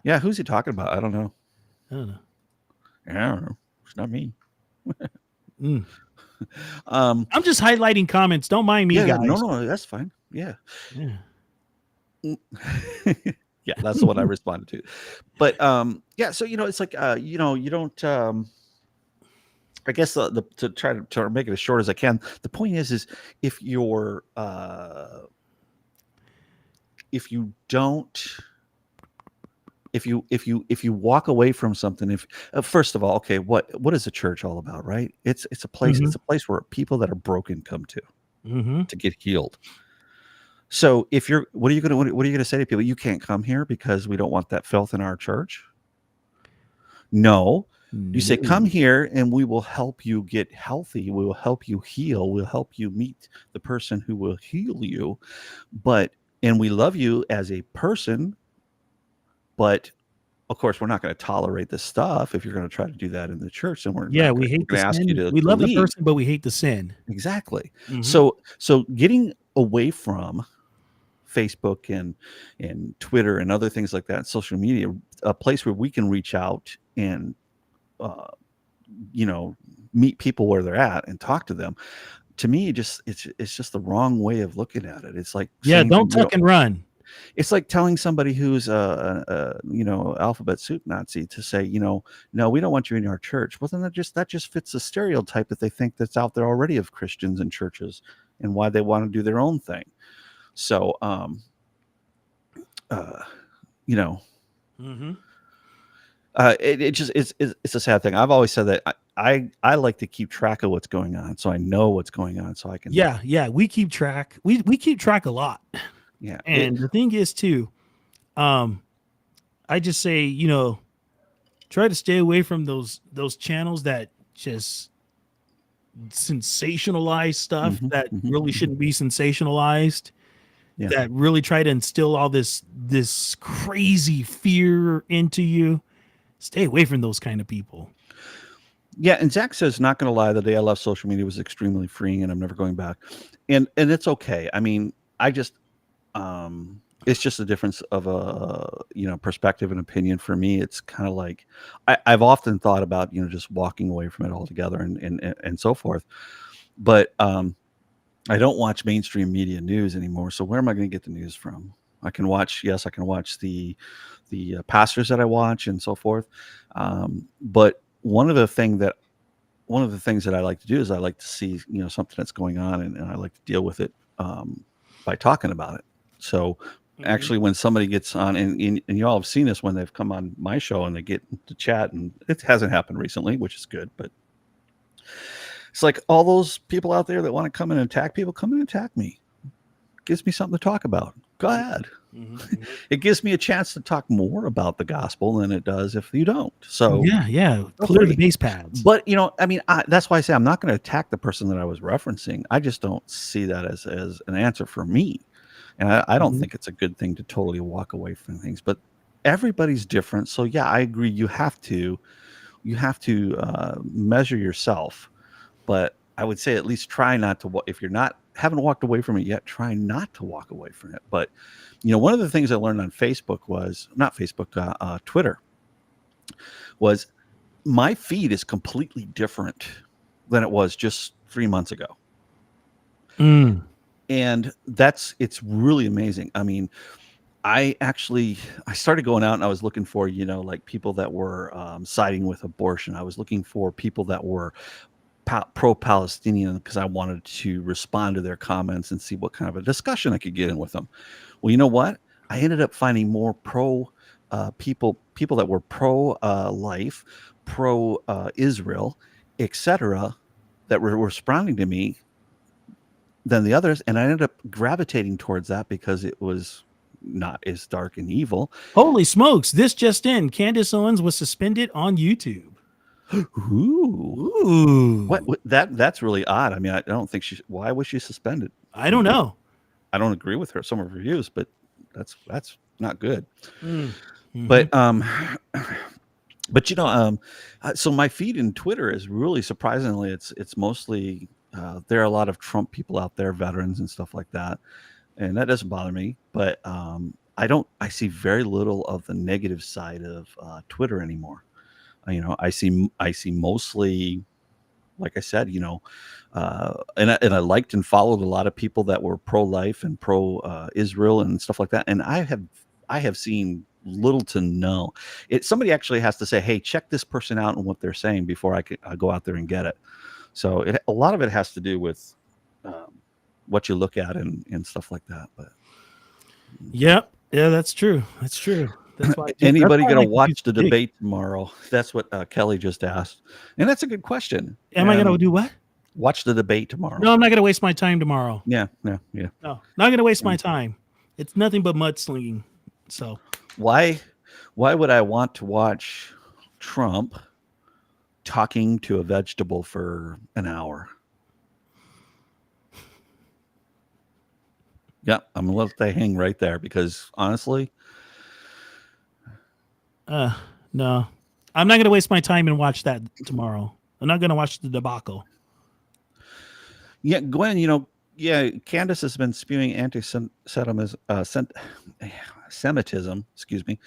Yeah, who's he talking about? I don't know. I don't know. I don't know. It's not me. I'm just highlighting comments. Don't mind me, guys. No, that's fine. Yeah. Yeah, that's the one I responded to. But so it's like you don't. I guess to try to make it as short as I can. The point is if you're if you walk away from something, if first of all, okay, what is the church all about, right? It's a place. It's a place where people that are broken come to get healed. So what are you going to say to people? You can't come here because we don't want that filth in our church. No, you say, come here and we will help you get healthy. We will help you heal. We'll help you meet the person who will heal you. And we love you as a person. But of course, we're not going to tolerate this stuff. If you're going to try to do that in the church, then we hate the sin. We love the person, but we hate the sin. Exactly. So getting away from Facebook and Twitter and other things like that, social media, a place where we can reach out and meet people where they're at and talk to them. To me, it's just the wrong way of looking at it. It's like saying, don't tuck and run. It's like telling somebody who's alphabet soup Nazi to say, no, we don't want you in our church. Well, then that just fits the stereotype that they think that's out there already of Christians and churches and why they want to do their own thing. So, it's a sad thing. I've always said that I like to keep track of what's going on, so I know what's going on, so I can. Yeah, we keep track. We keep track a lot. Yeah, and the thing is too, I just say try to stay away from those channels that just sensationalize stuff that really shouldn't be sensationalized. Yeah. That really try to instill all this crazy fear into you. Stay away from those kind of people. Yeah, and Zach says, not going to lie, the day I left social media was extremely freeing, and I'm never going back. And it's okay. I mean, I just, it's just a difference of a perspective and opinion for me. It's kind of like I've often thought about just walking away from it altogether and so forth. But I don't watch mainstream media news anymore. So where am I going to get the news from? I can watch the pastors that I watch and so forth. But one of the things that I like to do is I like to see, something that's going on and I like to deal with it by talking about it. So actually when somebody gets on and you all have seen this when they've come on my show and they get to chat, and it hasn't happened recently, which is good, but it's like all those people out there that want to come in and attack people, come in and attack me. Gives me something to talk about. Go ahead. It gives me a chance to talk more about the gospel than it does if you don't. So yeah, clear the base pads. But that's why I say I'm not going to attack the person that I was referencing. I just don't see that as an answer for me, and I don't think it's a good thing to totally walk away from things. But everybody's different, so yeah, I agree. You have to measure yourself, but I would say at least try not to. If you're haven't walked away from it yet, try not to walk away from it. But one of the things I learned on Facebook was Twitter was my feed is completely different than it was just 3 months ago. And it's really amazing. I mean, I started going out and I was looking for, like people that were siding with abortion. I was looking for people that were pro-Palestinian because I wanted to respond to their comments and see what kind of a discussion I could get in with them. Well, you know what? I ended up finding more people that were pro-life, pro-Israel, etc., that were responding to me than the others, and I ended up gravitating towards that because it was not as dark and evil. Holy smokes! This just in: Candace Owens was suspended on YouTube. Ooh. What that's really odd. I mean, I don't think why was she suspended? I don't know. I don't agree with some of her views, but that's not good. But so my feed in Twitter is really surprisingly it's mostly there are a lot of Trump people out there, veterans and stuff like that, and that doesn't bother me. But I see very little of the negative side of Twitter anymore. I see mostly, like I said, and I liked and followed a lot of people that were pro-life and pro-Israel and stuff like that. And I have seen little to no. Somebody actually has to say, "Hey, check this person out and what they're saying before I go out there and get it." So a lot of it has to do with what you look at and stuff like that. But yeah, that's true. That's true. That's why anybody going to watch the debate tomorrow? That's what Kelly just asked, and that's a good question. Am I going to do what? Watch the debate tomorrow. No, I'm not going to waste my time tomorrow. Yeah. No, not going to waste my time. It's nothing but mudslinging. So why would I want to watch Trump talking to a vegetable for an hour? Yeah, I'm gonna let that hang right there because honestly. No, I'm not going to waste my time and watch that tomorrow. I'm not going to watch the debacle. Yeah, Gwen, Yeah, Candace has been spewing Semitism, excuse me,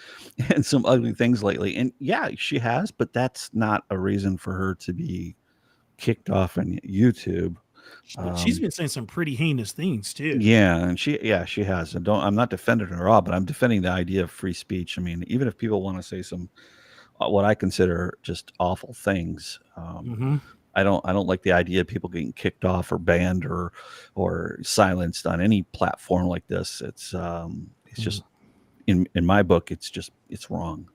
and some ugly things lately. And yeah, she has, but that's not a reason for her to be kicked off on YouTube. She's been saying some pretty heinous things too. Yeah, and she has. And I'm not defending her at all, but I'm defending the idea of free speech. I mean, even if people want to say some what I consider just awful things, I don't like the idea of people getting kicked off or banned or silenced on any platform like this. It's just in my book, it's wrong.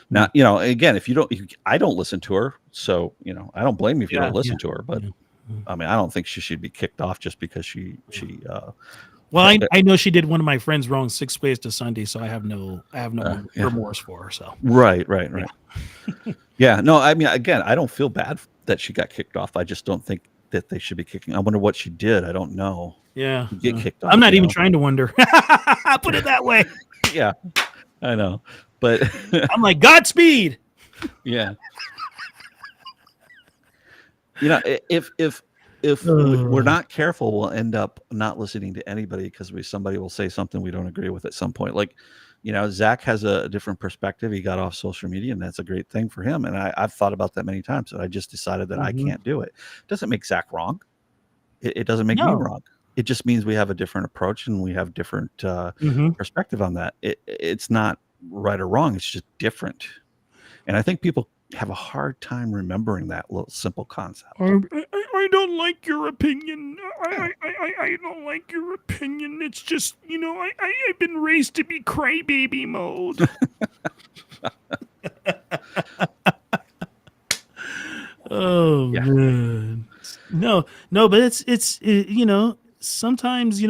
Now, again, I don't listen to her, so I don't blame you if you don't listen to her. But I mean, I don't think she should be kicked off just because she. Well, I know she did one of my friends wrong 6 ways to Sunday, so I have no remorse for her. So right. Yeah, no, I mean, again, I don't feel bad that she got kicked off. I just don't think that they should be kicking. I wonder what she did. I don't know. Yeah, get kicked off. I'm not even trying to wonder. Put it that way. Yeah, I know, but I'm like Godspeed. Yeah. If we're not careful, we'll end up not listening to anybody because somebody will say something we don't agree with at some point. Like, Zach has a different perspective. He got off social media, and that's a great thing for him. And I've thought about that many times, and I just decided that I can't do it. Doesn't make Zach wrong. It doesn't make me wrong. It just means we have a different approach and we have different perspective on that. It's not right or wrong. It's just different. And I think people have a hard time remembering that little simple concept. I don't like your opinion. I don't like your opinion. It's just, I've been raised to be crybaby mode. Oh, yeah. Man. No, but it's sometimes,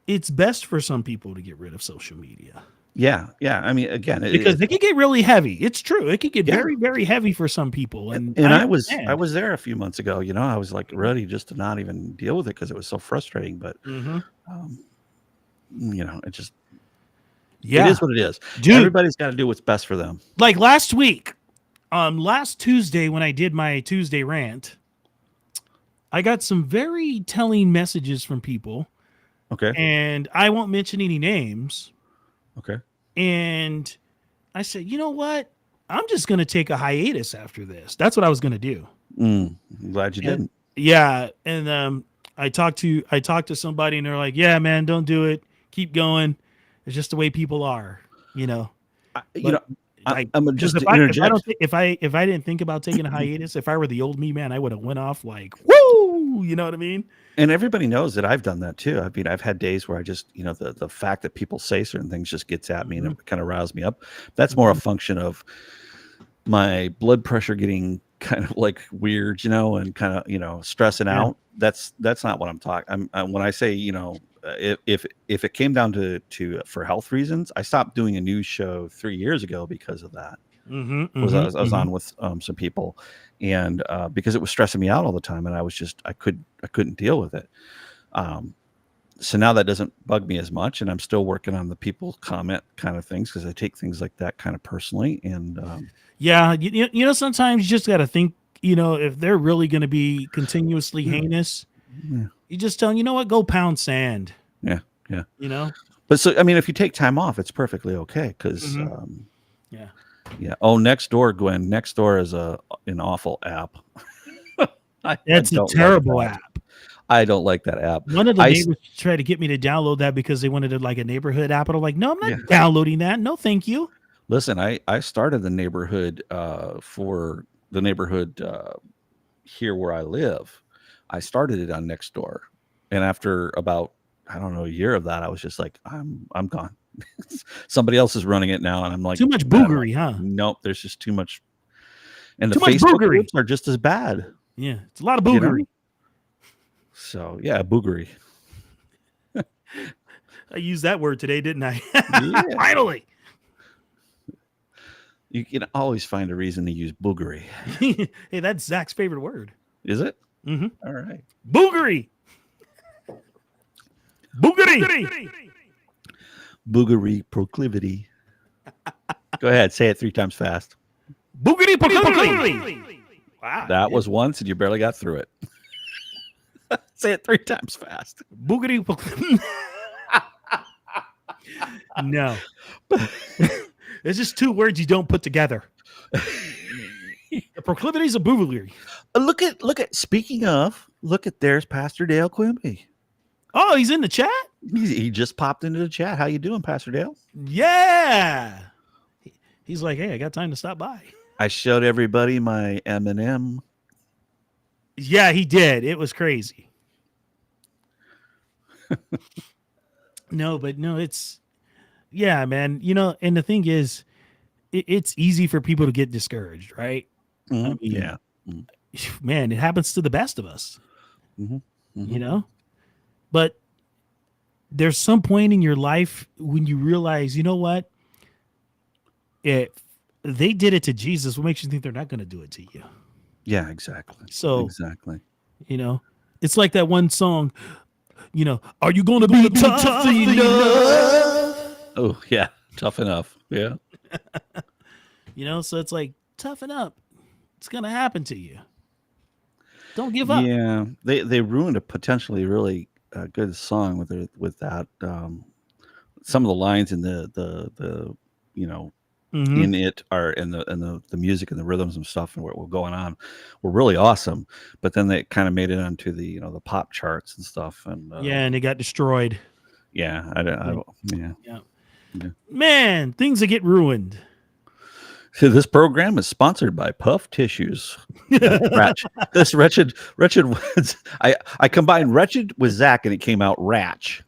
it's best for some people to get rid of social media. Yeah. I mean, again, because it can get really heavy. It's true. It can get very, very heavy for some people. And I was there a few months ago. I was like ready just to not even deal with it because it was so frustrating. But it just it is what it is. Dude, everybody's got to do what's best for them. Like last week, last Tuesday when I did my Tuesday rant, I got some very telling messages from people. Okay, and I won't mention any names. Okay. And I said, you know what? I'm just going to take a hiatus after this. That's what I was going to do. I'm glad you didn't. Yeah. And I talked to somebody and they're like, yeah, man, don't do it. Keep going. It's just the way people are, I'm just if I didn't think about taking a hiatus, if I were the old me, man, I would have went off like, woo, you know what I mean? And everybody knows that I've done that too. I mean, I've had days where I just, the fact that people say certain things just gets at me and it kind of rouses me up. That's more a function of my blood pressure getting kind of like weird, and kind of, stressing out. That's not what I'm talking. When I say, if it came down to for health reasons, I stopped doing a news show 3 years ago because of that. I was on with some people, and because it was stressing me out all the time, and I couldn't deal with it. So now that doesn't bug me as much, and I'm still working on the people comment kind of things because I take things like that kind of personally. And sometimes you just got to think, if they're really going to be continuously heinous, you just tell them, you know what, go pound sand. Yeah. But so I mean, if you take time off, it's perfectly okay because. Yeah. Oh, Nextdoor, Gwen. Nextdoor is an awful app. That's a terrible app. I don't like that app. One of the neighbors tried to get me to download that because they wanted it like a neighborhood app. And I'm like, no, I'm not downloading that. No, thank you. Listen, I started the neighborhood for the neighborhood here where I live. I started it on Nextdoor, and after about a year of that, I was just like, I'm gone. Somebody else is running it now, and I'm like, too much boogery, huh? Nope, there's just too much. And the Facebook groups are just as bad. Yeah, it's a lot of boogery. So yeah, boogery. I used that word today, didn't I? Yeah. Finally. You can always find a reason to use boogery. Hey, that's Zach's favorite word. Is it? Mm-hmm. All right. Boogery. Boogery. Boogery proclivity. Go ahead, say it 3 times fast. Boogity proclivity. Wow. That was once, and you barely got through it. Say it 3 times fast. Boogity. No. It's just 2 words you don't put together. The proclivities of Boogaloo. Look at. Speaking of, there's Pastor Dale Quimby. Oh, he's in the chat? He just popped into the chat. How you doing, Pastor Dale? Yeah. He's like, hey, I got time to stop by. I showed everybody my M&M. Yeah, he did. It was crazy. No, it's, yeah, man. And the thing is, it's easy for people to get discouraged, right? Mm-hmm. I mean, man, it happens to the best of us, but there's some point in your life when you realize, you know what? If they did it to Jesus, what makes you think they're not going to do it to you? Yeah, exactly. So, exactly. It's like that one song, are you going to be tough enough? Oh, yeah. Tough enough. Yeah. So it's like, toughen up. It's going to happen to you. Don't give up. Yeah. They ruined a potentially really good song with that. Some of the lines in the in it are in the music and the rhythms and stuff and what were going on were really awesome, but then they kind of made it onto the the pop charts and stuff, and and it got destroyed. Yeah, Yeah. Man, things that get ruined. So this program is sponsored by Puff Tissues. This wretched I combined wretched with Zach and it came out Ratch.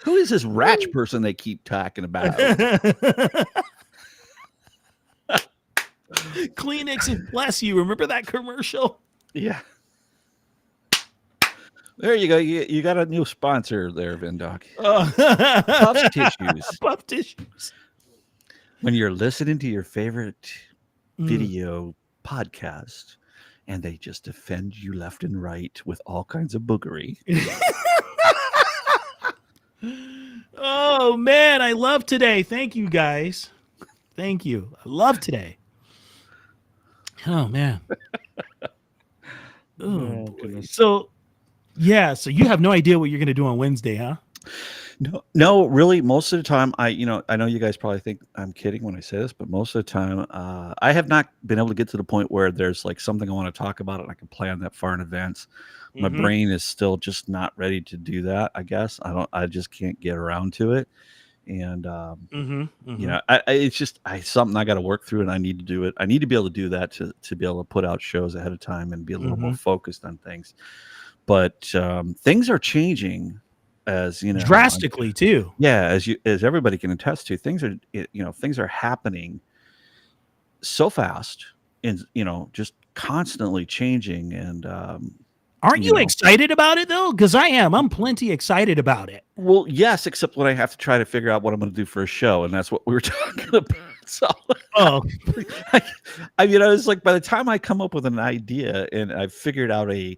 Who is this Ratch person they keep talking about? Kleenex and bless you. Remember that commercial? Yeah. There you go. You got a new sponsor there, VinnDog. Puff Tissues. Puff Tissues. When you're listening to your favorite video podcast and they just offend you left and right with all kinds of boogery. Oh, man. I love today. Thank you, guys. Thank you. I love today. Oh, man. Oh, boy. So you have no idea what you're going to do on Wednesday, huh? No, really. Most of the time, I know you guys probably think I'm kidding when I say this, but most of the time, I have not been able to get to the point where there's like something I want to talk about and I can plan that far in advance. My brain is still just not ready to do that. I guess I just can't get around to it. And, it's just, something I got to work through and I need to do it. I need to be able to do that to be able to put out shows ahead of time and be a little more focused on things. But, things are changing as drastically too. Yeah. As everybody can attest to, things are happening so fast and, just constantly changing. And, aren't you excited about it though? Because I am. I'm plenty excited about it. Well, yes, except when I have to try to figure out what I'm going to do for a show, and that's what we were talking about. So, it's like by the time I come up with an idea and I've figured out a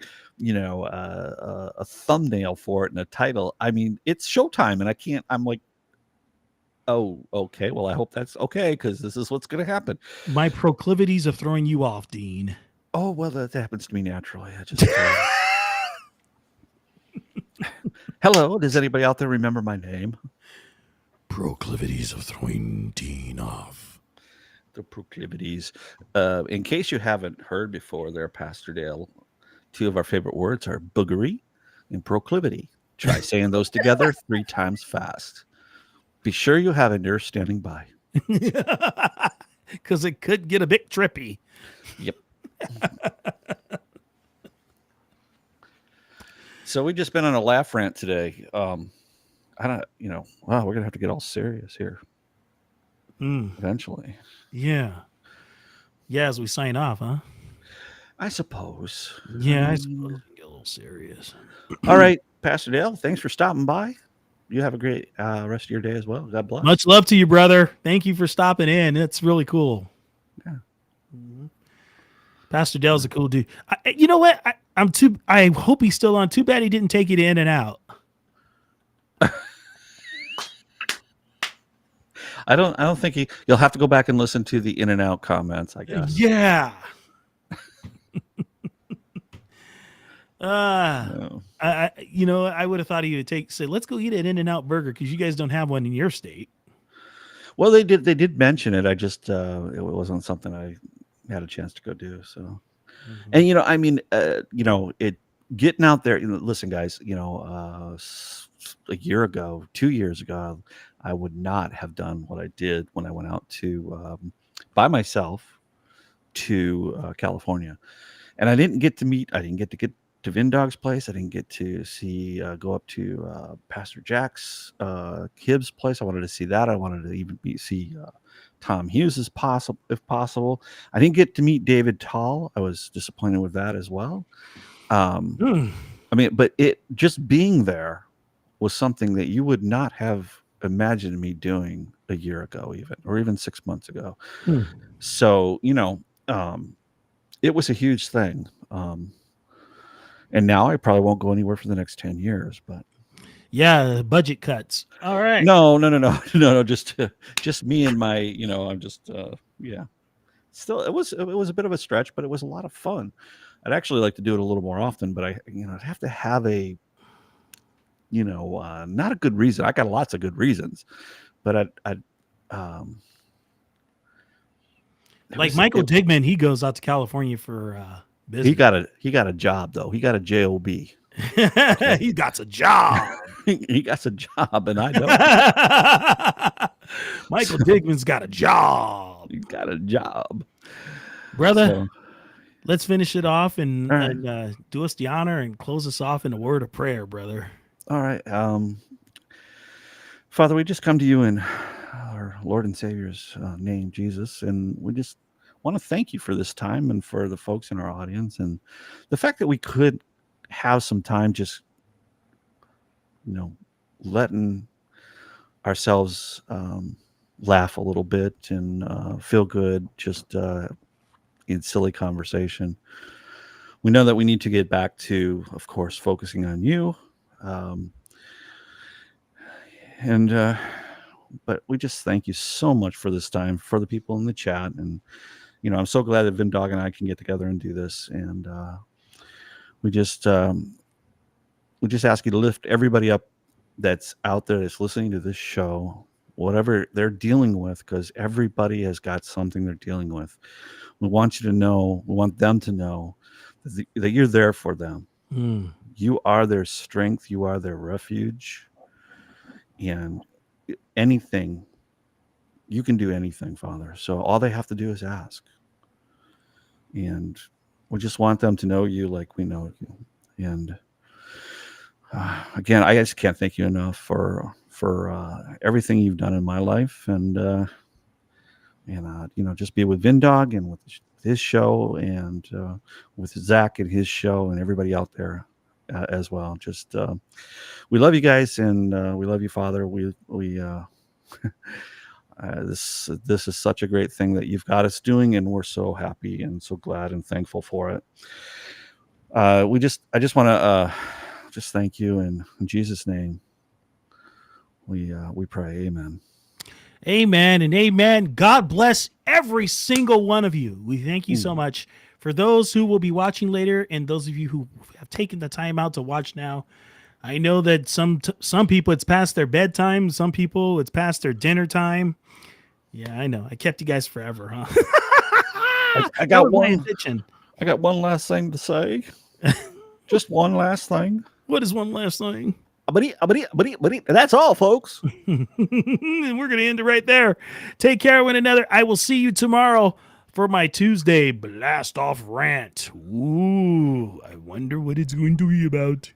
thumbnail for it and a title, I mean, it's showtime, and I can't. I'm like, oh, okay. Well, I hope that's okay because this is what's going to happen. My proclivities of throwing you off, Dean. Oh, well, that happens to me naturally. I just hello. Does anybody out there remember my name? Proclivities of throwing Dean off. The proclivities. In case you haven't heard before, there, Pastor Dale, 2 of our favorite words are boogery and proclivity. Try saying those together 3 times fast. Be sure you have a nurse standing by. Because it could get a bit trippy. Yep. So we've just been on a laugh rant today. Wow, we're gonna have to get all serious here eventually. Yeah, as we sign off, huh? I suppose. Yeah, I suppose we can get a little serious. All right, Pastor Dale, thanks for stopping by. You have a great rest of your day as well. God bless. Much love to you, brother. Thank you for stopping in. It's really cool. Yeah. Pastor Dale's a cool dude. You know what? I hope he's still on. Too bad he didn't take it in and out. I don't think you'll have to go back and listen to the in and out comments, I guess. Yeah. No. I would have thought he would say, let's go eat an In-N-Out burger because you guys don't have one in your state. Well, they did mention it. I just it wasn't something I had a chance to go do. So, and it getting out there. Listen, guys, a year ago, 2 years ago, I would not have done what I did when I went out to by myself to California, and I didn't get to get to VinnDogg's place. I didn't get to go up to Pastor Jack's Kibb's place. I wanted to see that. I wanted to even see Tom Hughes if possible. I didn't get to meet David Tall. I was disappointed with that as well. But it just being there was something that you would not have imagined me doing a year ago, or even 6 months ago. So, it was a huge thing. And now I probably won't go anywhere for the next 10 years, but yeah, budget cuts. All right. No. Just me and my, I'm just, yeah. Still, it was a bit of a stretch, but it was a lot of fun. I'd actually like to do it a little more often, but I'd have to have a, not a good reason. I got lots of good reasons, but like Michael Digman, he goes out to California for business. He got a job though. He got a job. He got a job. He got a job, and I don't. Michael Digman's got a job. He's got a job, brother. So, let's finish it off and do us the honor and close us off in a word of prayer, brother. All right. Father, we just come to you in our Lord and Savior's name, Jesus, and we just want to thank you for this time and for the folks in our audience and the fact that we could have some time just, letting ourselves laugh a little bit and feel good just in silly conversation. We know that we need to get back to, of course, focusing on you. But we just thank you so much for this time, for the people in the chat. And, I'm so glad that VinnDogg and I can get together and do this. And we just ask you to lift everybody up that's out there that's listening to this show, whatever they're dealing with, because everybody has got something they're dealing with. We want them to know that you're there for them. You are their strength. You are their refuge. And you can do anything, Father. So all they have to do is ask. And we just want them to know you like we know you. And again, I just can't thank you enough for everything you've done in my life. And just be with VinnDogg and with his show and with Zach and his show and everybody out there as well. Just we love you guys, and we love you, Father. This is such a great thing that you've got us doing, and we're so happy and so glad and thankful for it. I just want to just thank you, and in Jesus' name we pray. Amen. Amen and amen. God bless every single one of you. We thank you so much. For those who will be watching later and those of you who have taken the time out to watch now, I know that some people it's past their bedtime. Some people it's past their dinner time. Yeah, I know. I kept you guys forever, huh? I got one last thing to say. Just one last thing. What is one last thing? That's all, folks. And we're going to end it right there. Take care of one another. I will see you tomorrow for my Tuesday blast off rant. Ooh, I wonder what it's going to be about.